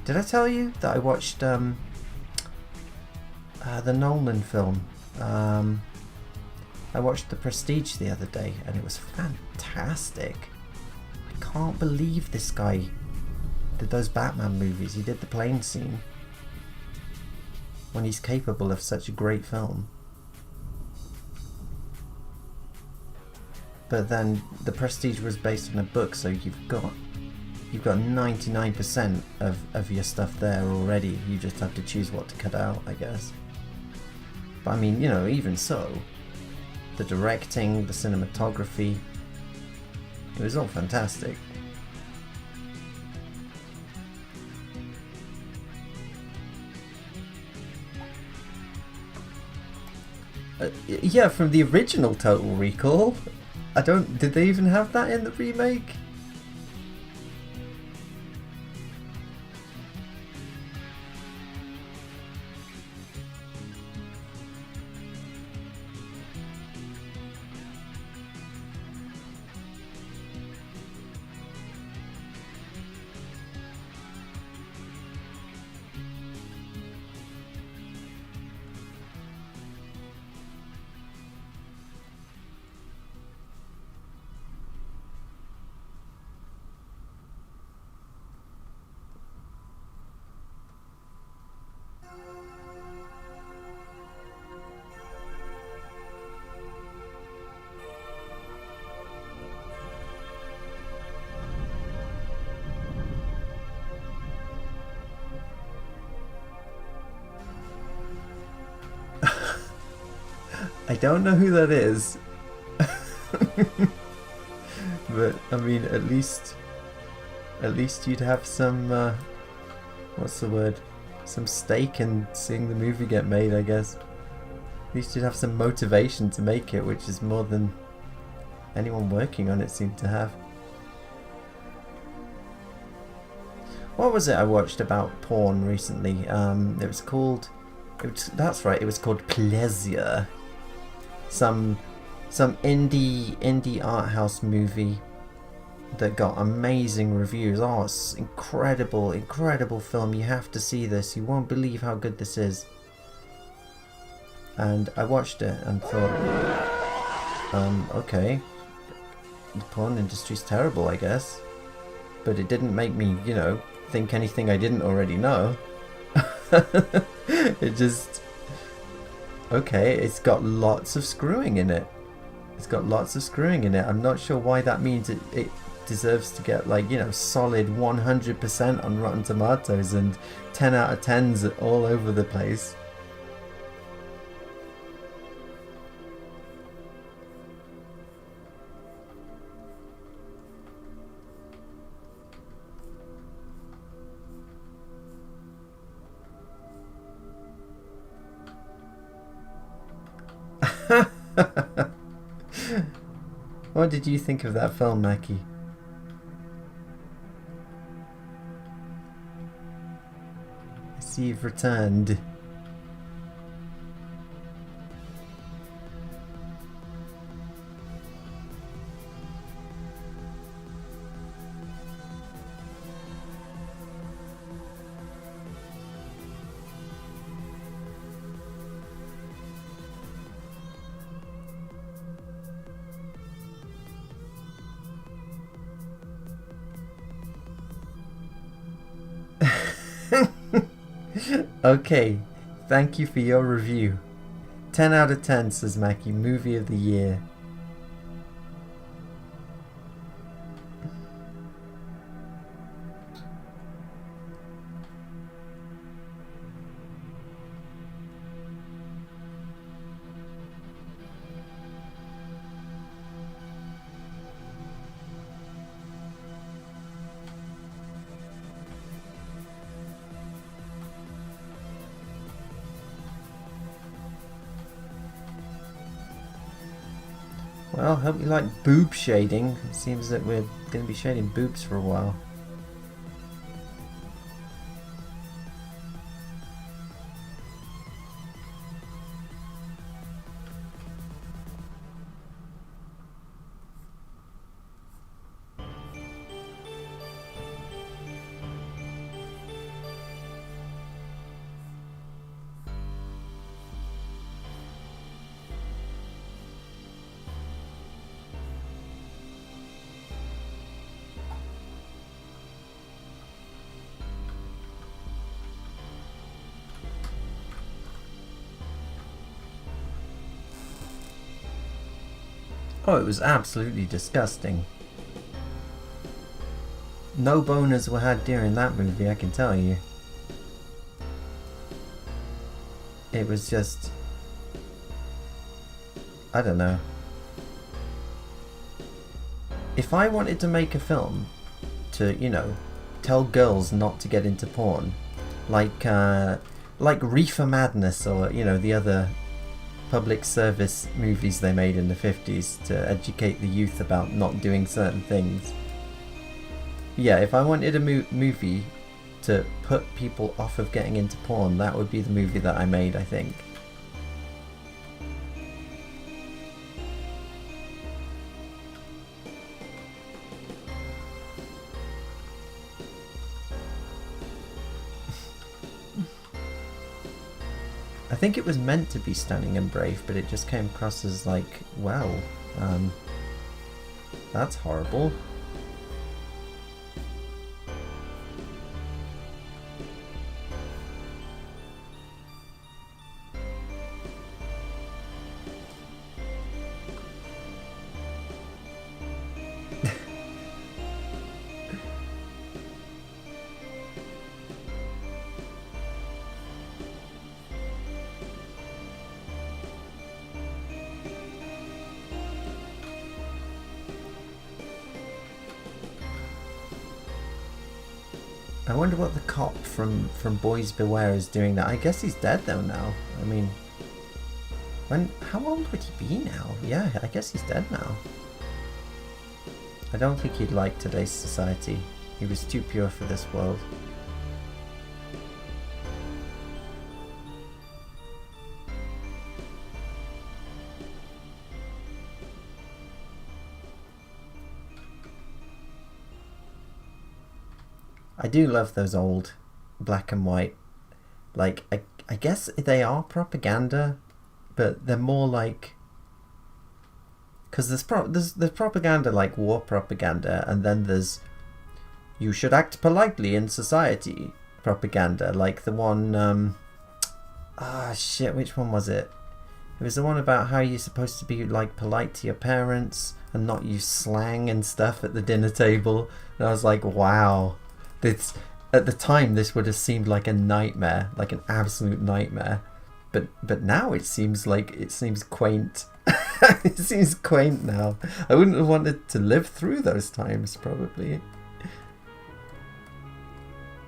Did I tell you that I watched the Nolan film? I watched The Prestige the other day and it was fantastic. I can't believe this guy did those Batman movies. He did the plane scene when he's capable of such a great film. But then The Prestige was based on a book, so you've got 99% of your stuff there already. You just have to choose what to cut out, I guess. But I mean, you know, even so, the directing, the cinematography, it was all fantastic. Yeah, from the original Total Recall. Did they even have that in the remake? I don't know who that is. But I mean, at least you'd have some what's the word? Some stake in seeing the movie get made, I guess. At least you'd have some motivation to make it, which is more than anyone working on it seemed to have. What was it I watched about porn recently? It was called... that's right, it was called Pleasure. Some indie art house movie that got amazing reviews. Oh, it's incredible film. You have to see this. You won't believe how good this is. And I watched it and thought, okay, the porn industry's terrible, I guess. But it didn't make me, you know, think anything I didn't already know. It just... okay, it's got lots of screwing in it. I'm not sure why that means it deserves to get, like, you know, solid 100% on Rotten Tomatoes and 10 out of 10s all over the place. What did you think of that film, Mackie? I see you've returned. Okay, thank you for your review. 10 out of 10, says Mackie, movie of the year. Well, hope you like boob shading. It seems that we're going to be shading boobs for a while. Oh, it was absolutely disgusting. No boners were had during that movie, I can tell you. It was just... I don't know. If I wanted to make a film to, you know, tell girls not to get into porn, like Reefer Madness or, you know, the other public service movies they made in the 50s to educate the youth about not doing certain things. Yeah, if I wanted a movie to put people off of getting into porn, that would be the movie that I made, I think. I think it was meant to be stunning and brave, but it just came across as like, wow, that's horrible. I wonder what the cop from Boys Beware is doing now. I guess he's dead though now. I mean, how old would he be now? Yeah, I guess he's dead now. I don't think he'd like today's society. He was too pure for this world. I do love those old black and white, like, I guess they are propaganda, but they're more like, because there's propaganda like war propaganda, and then there's you should act politely in society propaganda, like the one, shit, which one was it? It was the one about how you're supposed to be like polite to your parents and not use slang and stuff at the dinner table, and I was like, wow. At the time, this would have seemed like a nightmare, like an absolute nightmare. But now it seems quaint. It seems quaint now. I wouldn't have wanted to live through those times, probably.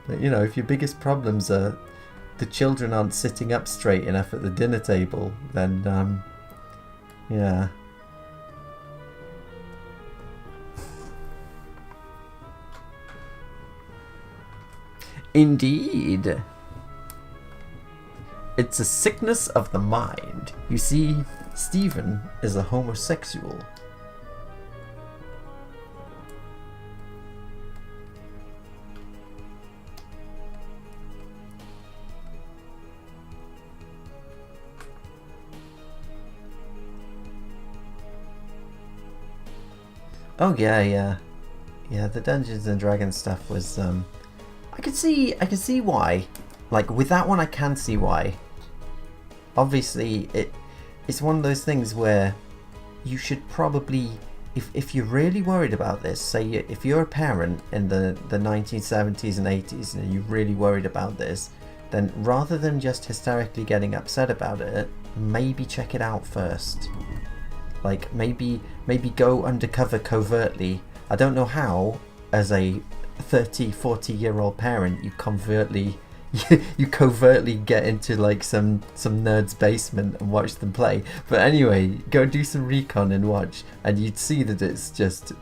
But, you know, if your biggest problems are the children aren't sitting up straight enough at the dinner table, then, yeah. Indeed. It's a sickness of the mind. You see, Stephen is a homosexual. Oh yeah. Yeah, the Dungeons and Dragons stuff was I can see why. Like with that one I can see why. Obviously it's one of those things where you should probably, if you're really worried about this, say if you're a parent in the 1970s and 80s and you're really worried about this, then rather than just hysterically getting upset about it, maybe check it out first. Like maybe go undercover covertly. I don't know how, as a 30-40 year old parent, you covertly get into like some nerd's basement and watch them play. But anyway, go do some recon and watch, and you'd see that it's just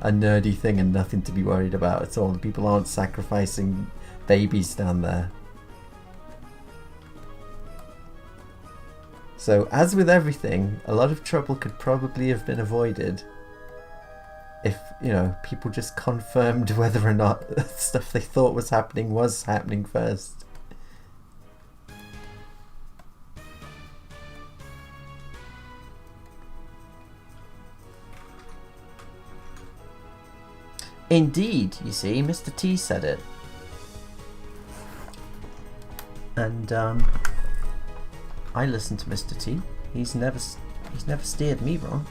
a nerdy thing and nothing to be worried about at all. People aren't sacrificing babies down there. So as with everything, a lot of trouble could probably have been avoided if, you know, people just confirmed whether or not stuff they thought was happening first. Indeed, you see, Mr. T said it. And I listen to Mr. T. He's never steered me wrong.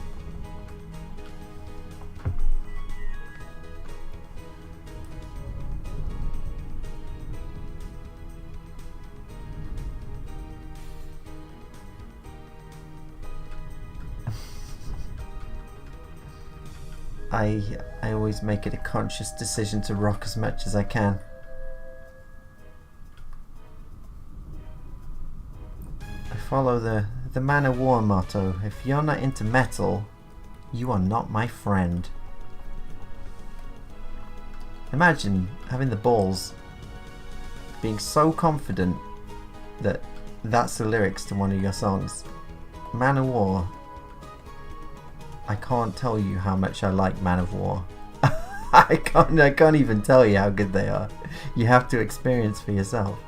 I always make it a conscious decision to rock as much as I can. I follow the The Man of War motto. If you're not into metal, you are not my friend. Imagine having the balls, being so confident that that's the lyrics to one of your songs. Man of War. I can't tell you how much I like Man of War. I can't even tell you how good they are. You have to experience for yourself.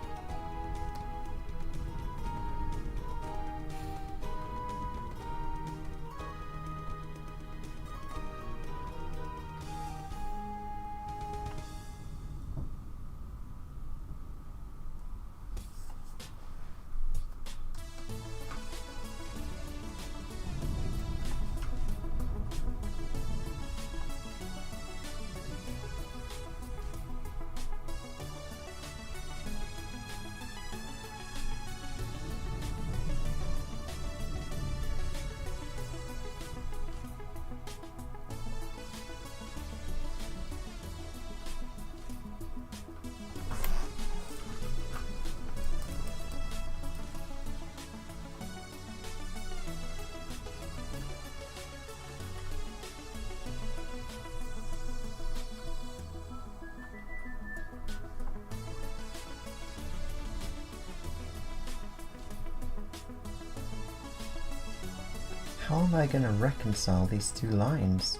How am I going to reconcile these two lines?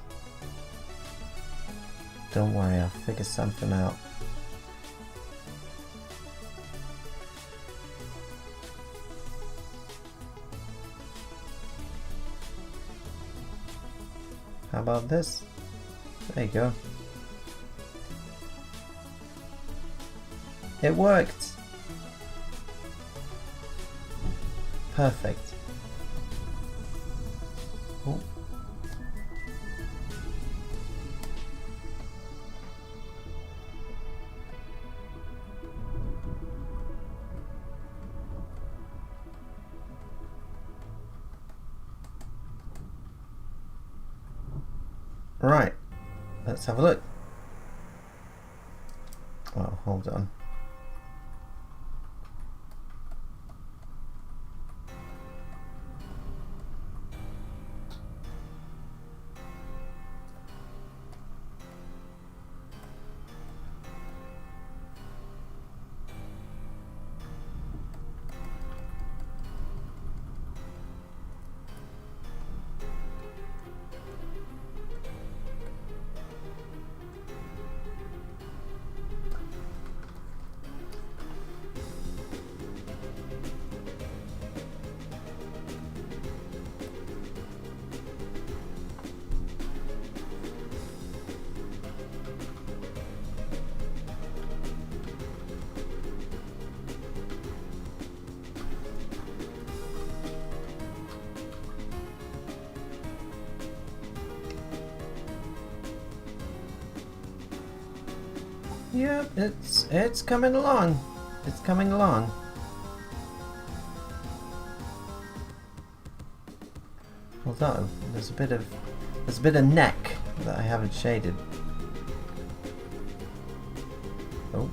Don't worry, I'll figure something out. How about this? There you go. It worked! Perfect. Oh. Right, let's have a look. Oh, hold on. Yeah, it's coming along. It's coming along. Although there's a bit of neck that I haven't shaded. Oh.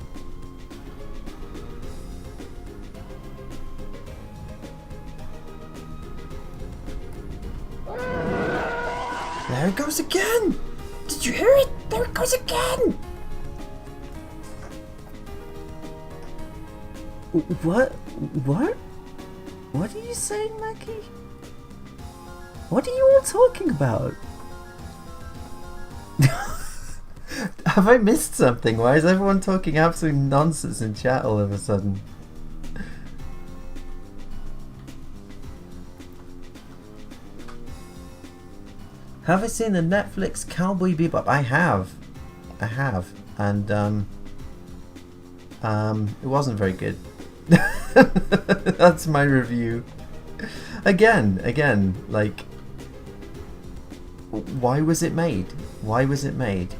There it goes again! Did you hear it? There it goes again! What? What? What are you saying, Mackie? What are you all talking about? Have I missed something? Why is everyone talking absolute nonsense in chat all of a sudden? Have I seen the Netflix Cowboy Bebop? I have, and it wasn't very good. That's my review. Again, like, why was it made? Why was it made?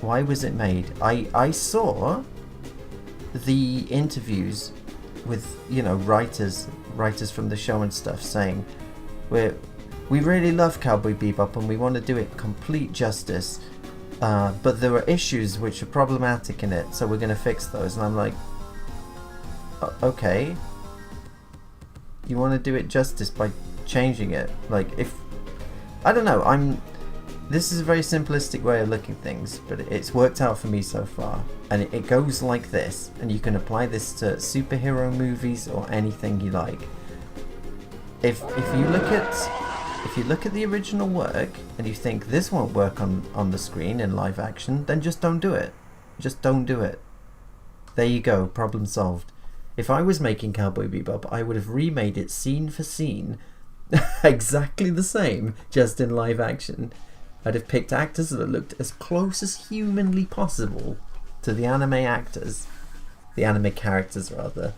Why was it made? I saw the interviews with, you know, writers from the show and stuff saying we really love Cowboy Bebop and we want to do it complete justice, but there were issues which are problematic in it, so we're going to fix those. And I'm like, okay, to do it justice by changing it. Like, if I don't know, this is a very simplistic way of looking at things, but it's worked out for me so far. And it goes like this, and you can apply this to superhero movies or anything you like. If you look at the original work and you think this won't work on the screen in live action, then just don't do it. Just don't do it. There you go, problem solved. If I was making Cowboy Bebop, I would have remade it scene for scene exactly the same, just in live action. I'd have picked actors that looked as close as humanly possible to the anime actors. The anime characters, rather.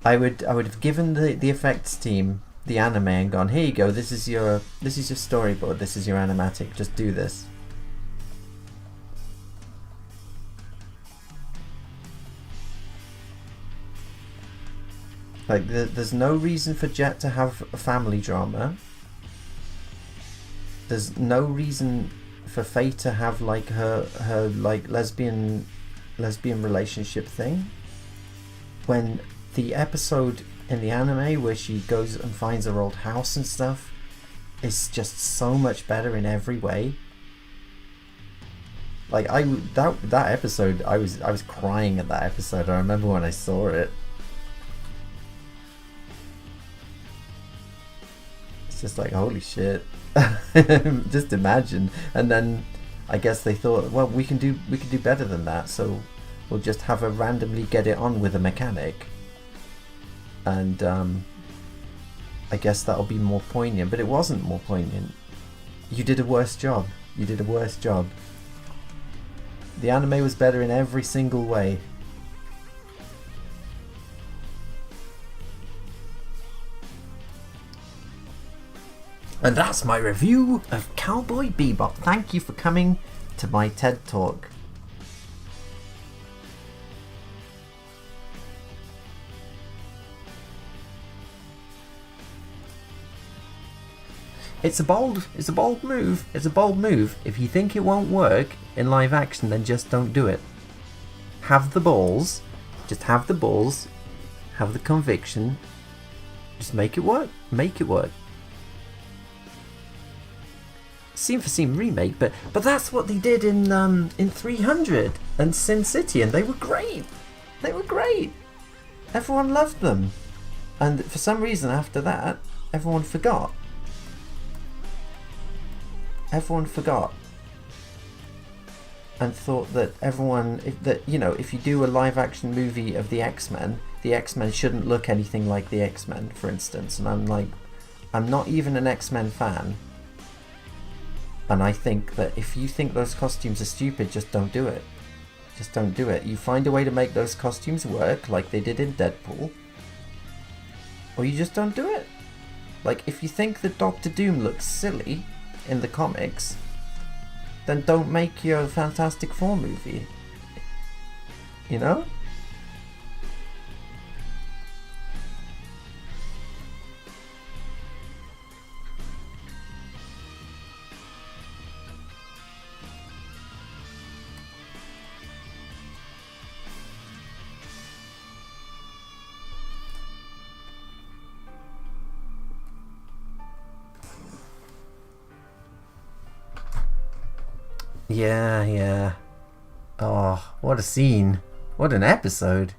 I would have given the effects team the anime and gone, here you go, this is your storyboard, this is your animatic, just do this. Like, there's no reason for Jet to have a family drama. There's no reason for Faye to have like her like lesbian relationship thing. When the episode in the anime where she goes and finds her old house and stuff is just so much better in every way. Like, that episode, I was crying at that episode. I remember when I saw it. It's just like, holy shit. Just imagine. And then I guess they thought, well, we can do better than that, so we'll just have her randomly get it on with a mechanic. And I guess that'll be more poignant, but it wasn't more poignant. You did a worse job. You did a worse job. The anime was better in every single way. And that's my review of Cowboy Bebop. Thank you for coming to my TED Talk. It's a bold move. It's a bold move. If you think it won't work in live action, then just don't do it. Have the balls. Just have the balls. Have the conviction. Just make it work. Make it work. Scene for scene remake, but that's what they did in 300 and Sin City, and they were great. They were great. Everyone loved them, and for some reason after that, everyone forgot. Everyone forgot, and thought that if you do a live action movie of the X-Men shouldn't look anything like the X-Men, for instance. And I'm like, I'm not even an X-Men fan. And I think that if you think those costumes are stupid, just don't do it. Just don't do it. You find a way to make those costumes work, like they did in Deadpool, or you just don't do it. Like, if you think that Doctor Doom looks silly in the comics, then don't make your Fantastic Four movie. You know? Yeah. Oh, what a scene. What an episode.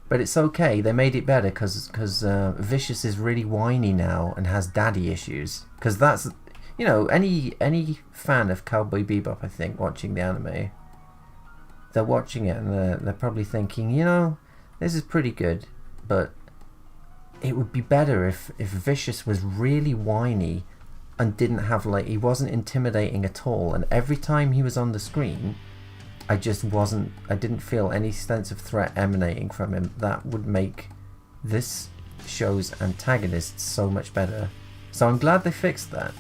But it's okay, they made it better because Vicious is really whiny now and has daddy issues. Because that's, any fan of Cowboy Bebop, I think, watching the anime, they're watching it and they're probably thinking, this is pretty good, but it would be better if Vicious was really whiny and didn't have, he wasn't intimidating at all, and every time he was on the screen, I didn't feel any sense of threat emanating from him. That would make this show's antagonist so much better. So I'm glad they fixed that.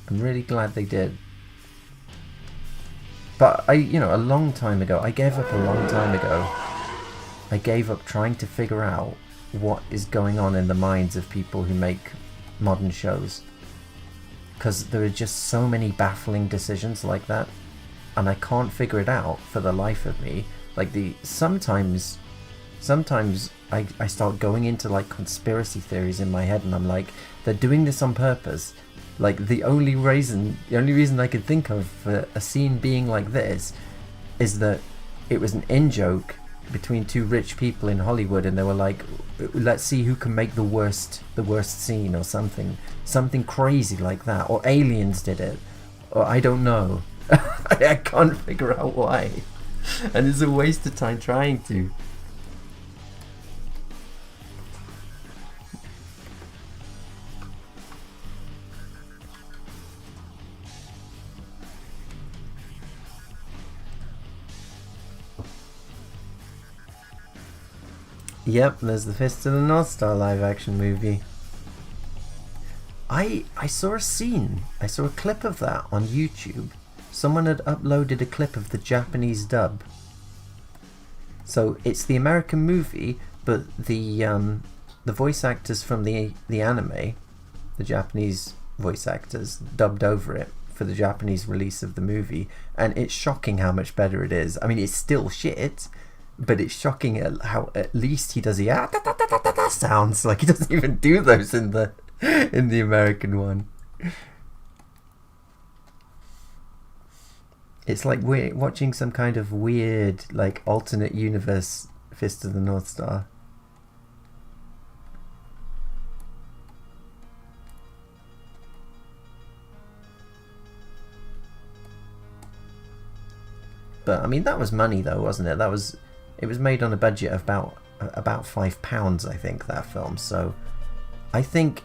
I'm really glad they did. But a long time ago, I gave up a long time ago. I gave up trying to figure out what is going on in the minds of people who make modern shows, because there are just so many baffling decisions like that. and I can't figure it out for the life of me. Like sometimes I start going into like conspiracy theories in my head, and I'm like, they're doing this on purpose. Like the only reason I could think of for a scene being like this is that it was an in-joke between two rich people in Hollywood, and they were like, let's see who can make the worst scene, or something crazy like that, or aliens did it, or I don't know. I can't figure out why, and it's a waste of time trying to. Yep, there's the Fist of the North Star live action movie. I saw a scene, I saw a clip of that on YouTube. Someone had uploaded a clip of the Japanese dub. So it's the American movie, but the voice actors from the anime, the Japanese voice actors, dubbed over it for the Japanese release of the movie, and it's shocking how much better it is. I mean, it's still shit, but it's shocking how at least he does the sounds. Like, he doesn't even do those in the American one. It's like we're watching some kind of weird, like, alternate universe Fist of the North Star. But I mean, that was money though, wasn't it? It was made on a budget of about £5, I think, that film. So I think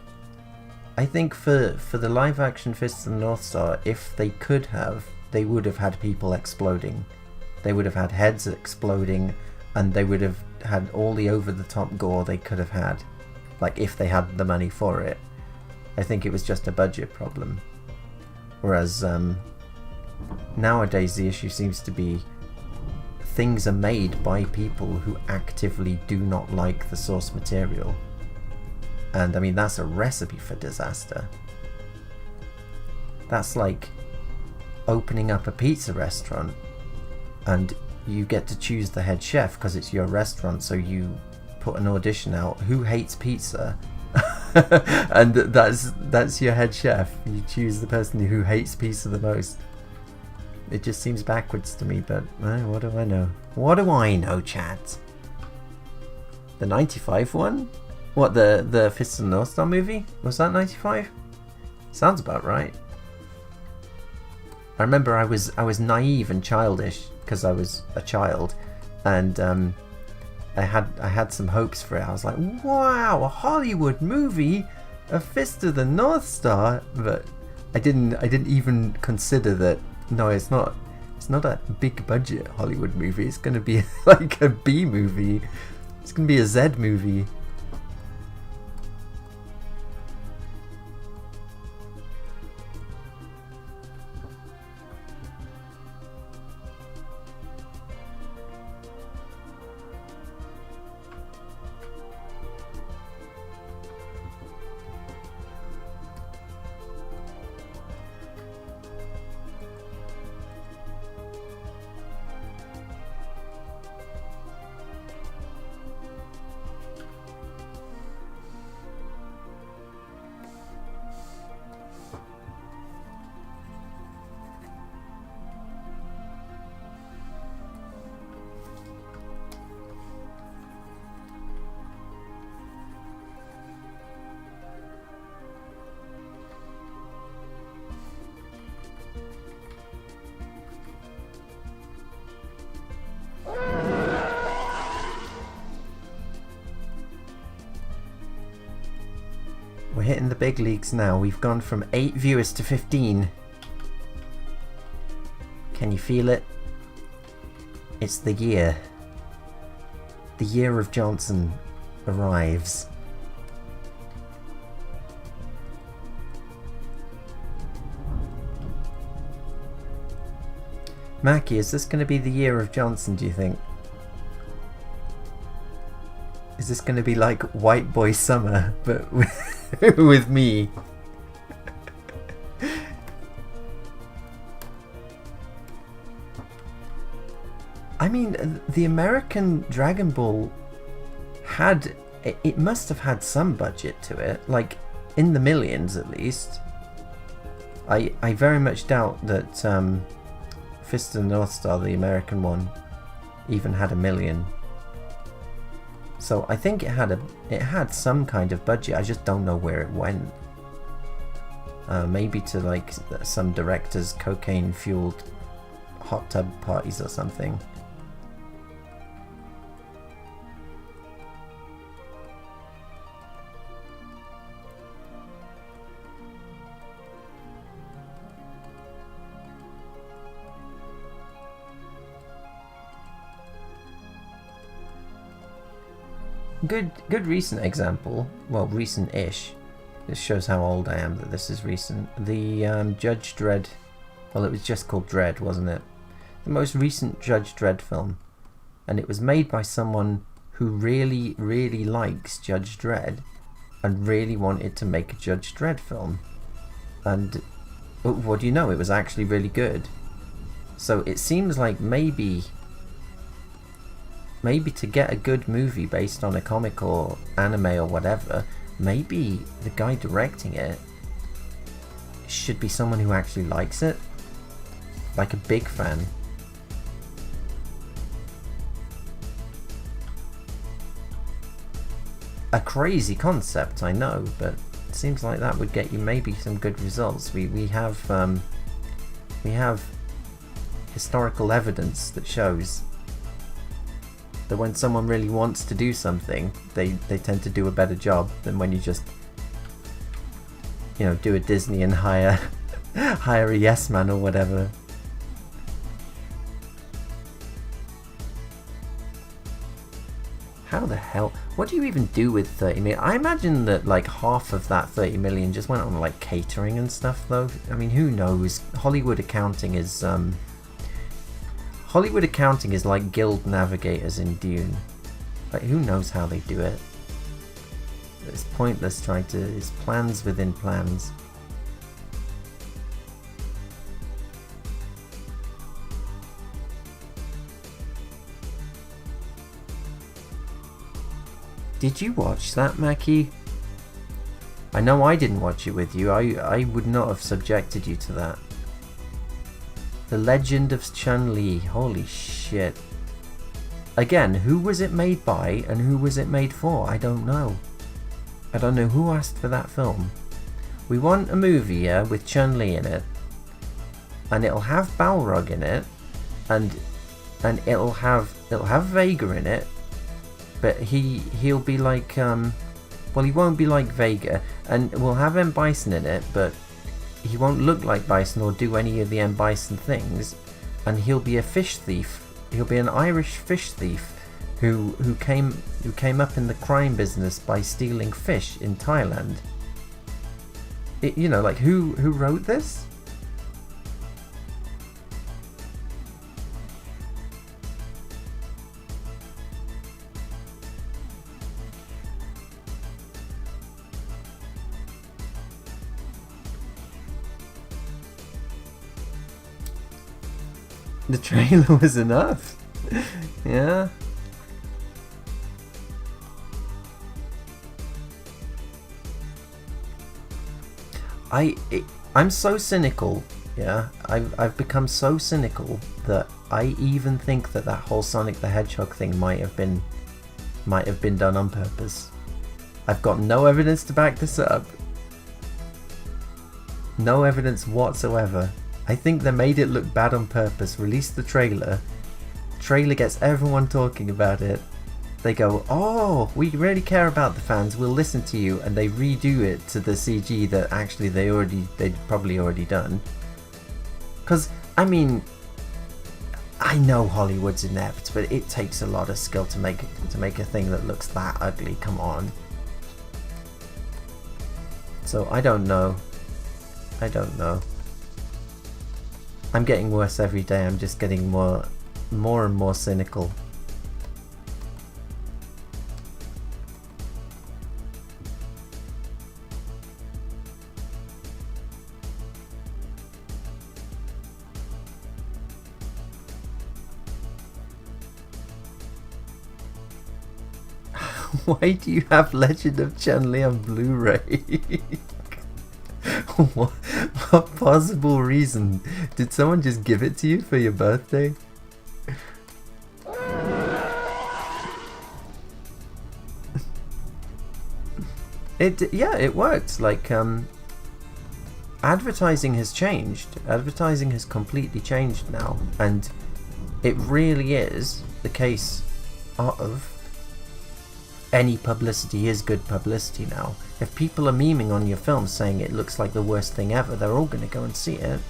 for the live action Fist of the North Star, if they could have, they would have had people exploding. They would have had heads exploding, and they would have had all the over the top gore they could have had, like, if they had the money for it. I think it was just a budget problem. Whereas nowadays the issue seems to be things are made by people who actively do not like the source material. And I mean, that's a recipe for disaster. That's like opening up a pizza restaurant and you get to choose the head chef because it's your restaurant, so you put an audition out, who hates pizza? And that's your head chef. You choose the person who hates pizza the most. It just seems backwards to me, but what do I know? What do I know, chat? The 95 one? What, the Fist of the North Star movie? Was that 95? Sounds about right. I remember I was naive and childish because I was a child, and I had some hopes for it. I was like, wow, a Hollywood movie, a Fist of the North Star, but I didn't even consider that. No, it's not a big budget Hollywood movie. It's going to be like a B movie. It's going to be a Z movie. We're hitting the big leagues now. We've gone from 8 viewers to 15. Can you feel it? It's the year. The year of Johnson arrives. Mackie, is this going to be the year of Johnson, do you think? Is this going to be like White Boy Summer, but with me? I mean, the American Dragon Ball had... It must have had some budget to it, like in the millions at least. I very much doubt that Fist of the North Star, the American one, even had $1 million. So I think it had some kind of budget. I just don't know where it went. Maybe to like some director's cocaine-fueled hot tub parties or something. Good recent example. Well, recent-ish. This shows how old I am that this is recent. The Judge Dredd. Well, it was just called Dredd, wasn't it? The most recent Judge Dredd film, and it was made by someone who really, really likes Judge Dredd, and really wanted to make a Judge Dredd film. And what do you know? It was actually really good. So it seems like maybe to get a good movie based on a comic or anime or whatever, maybe the guy directing it should be someone who actually likes it, like a big fan. A crazy concept, I know, but it seems like that would get you maybe some good results. We have historical evidence that shows that when someone really wants to do something, they tend to do a better job than when you just, you know, do a Disney and hire a yes man or whatever. How the hell? What do you even do with 30 million? I imagine that like half of that 30 million just went on like catering and stuff though. I mean, who knows? Hollywood accounting is like guild navigators in Dune. Like, who knows how they do it? It's pointless trying to... It's plans within plans. Did you watch that, Mackie? I know I didn't watch it with you. I would not have subjected you to that. The Legend of Chun-Li. Holy shit. Again, who was it made by and who was it made for? I don't know. I don't know who asked for that film. We want a movie, yeah, with Chun-Li in it. And it'll have Balrog in it. And it'll have Vega in it. But he'll be like well, he won't be like Vega, and we'll have M. Bison in it, but he won't look like Bison or do any of the M. Bison things, and he'll be a fish thief. He'll be an Irish fish thief who came up in the crime business by stealing fish in Thailand. You know, like who wrote this? The trailer was enough. Yeah. I'm so cynical. Yeah, I've become so cynical that I even think that whole Sonic the Hedgehog thing might have been done on purpose. I've got no evidence to back this up. No evidence whatsoever. I think they made it look bad on purpose, released the trailer gets everyone talking about it, they go, oh, we really care about the fans, we'll listen to you, and they redo it to the CG that actually they'd probably already done. Because, I mean, I know Hollywood's inept, but it takes a lot of skill to make a thing that looks that ugly, come on. So, I don't know. I'm getting worse every day. I'm just getting more and more cynical. Why do you have Legend of Chun-Li on Blu-ray? what possible reason? Did someone just give it to you for your birthday? It worked. Like, advertising has changed. Advertising has completely changed now, and it really is the case of any publicity is good publicity now. If people are memeing on your film saying it looks like the worst thing ever, they're all going to go and see it.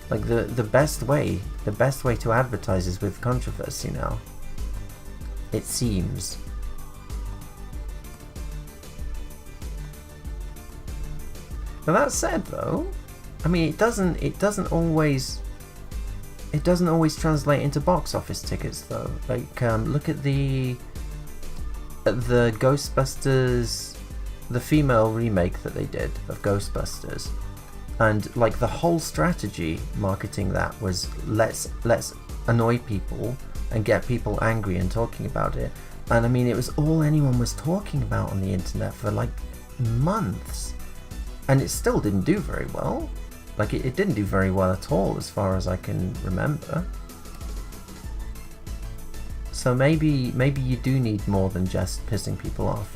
Like, the best way to advertise is with controversy now. It seems. Now that said, though, I mean, it doesn't always translate into box office tickets, though. Like, look at the Ghostbusters, the female remake that they did of Ghostbusters, and like the whole strategy marketing that was let's annoy people and get people angry and talking about it. And I mean, it was all anyone was talking about on the internet for like months, and it still didn't do very well. Like, it didn't do very well at all as far as I can remember. So maybe you do need more than just pissing people off.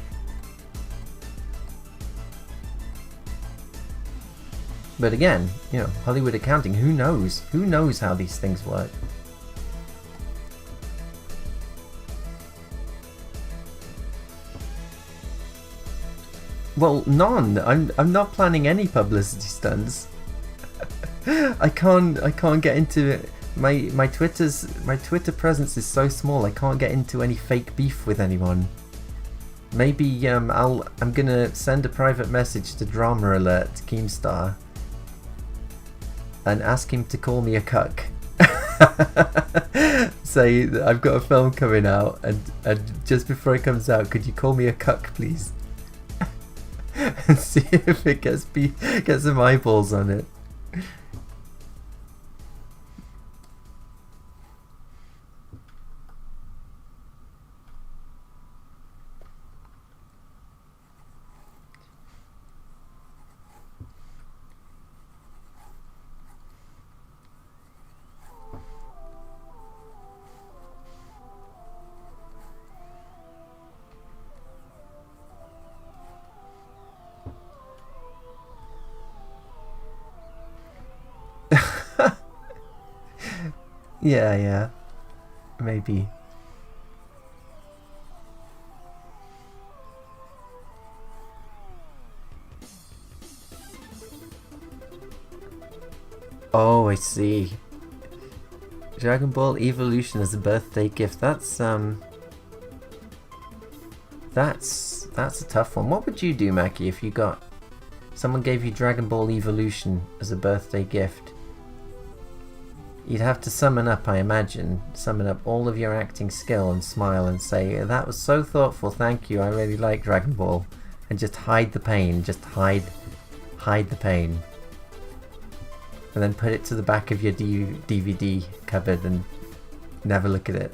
But again, you know, Hollywood accounting, who knows? Who knows how these things work? Well, none. I'm not planning any publicity stunts. I can't get into it. My Twitter presence is so small. I can't get into any fake beef with anyone. Maybe I'm gonna send a private message to Drama Alert Keemstar and ask him to call me a cuck. Say that I've got a film coming out, and just before it comes out, could you call me a cuck, please? And see if it gets some eyeballs on it. Yeah, maybe. Oh, I see. Dragon Ball Evolution as a birthday gift. That's a tough one. What would you do, Mackie, if someone gave you Dragon Ball Evolution as a birthday gift? You'd have to summon up, I imagine, all of your acting skill and smile and say, that was so thoughtful, thank you, I really like Dragon Ball. And just hide the pain, hide the pain. And then put it to the back of your DVD cupboard and never look at it.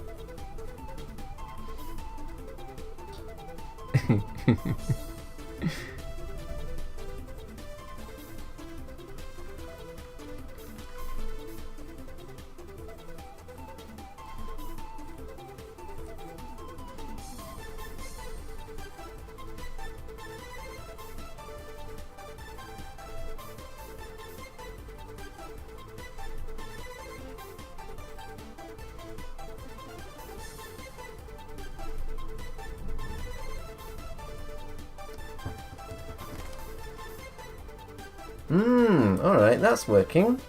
Alright, that's working.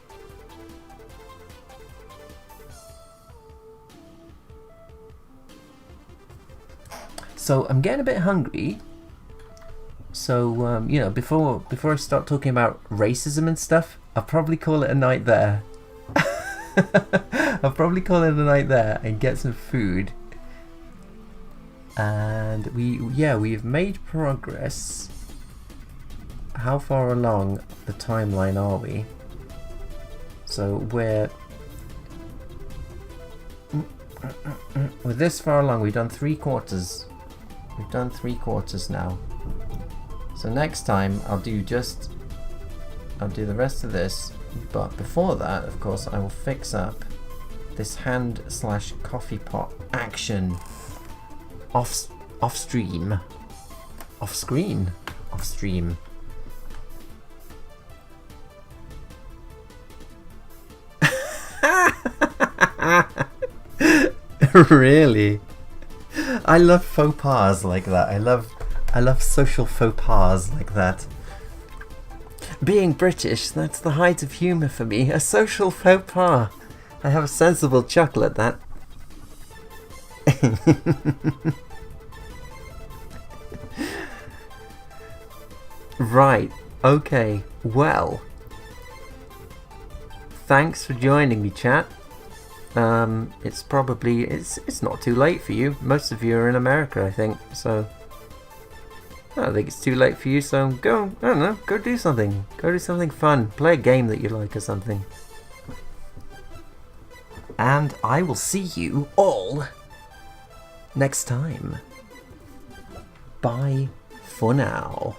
So I'm getting a bit hungry. So you know, before I start talking about racism and stuff, I'll probably call it a night there. I'll probably call it a night there and get some food. And we've made progress. How far along the timeline are we? So we're We're this far along. We've done 3/4. We've done 3/4 now. So next time I'll do the rest of this, but before that, of course, I will fix up this hand/coffee pot action off stream. Off screen. Off stream. Really? I love faux pas like that. I love social faux pas like that. Being British, that's the height of humour for me. A social faux pas. I have a sensible chuckle at that. Right. Okay. Well. Thanks for joining me, chat. It's probably it's not too late for you. Most of you are in America, I think. So I don't think it's too late for you. So go. I don't know. Go do something. Go do something fun. Play a game that you like or something. And I will see you all next time. Bye for now.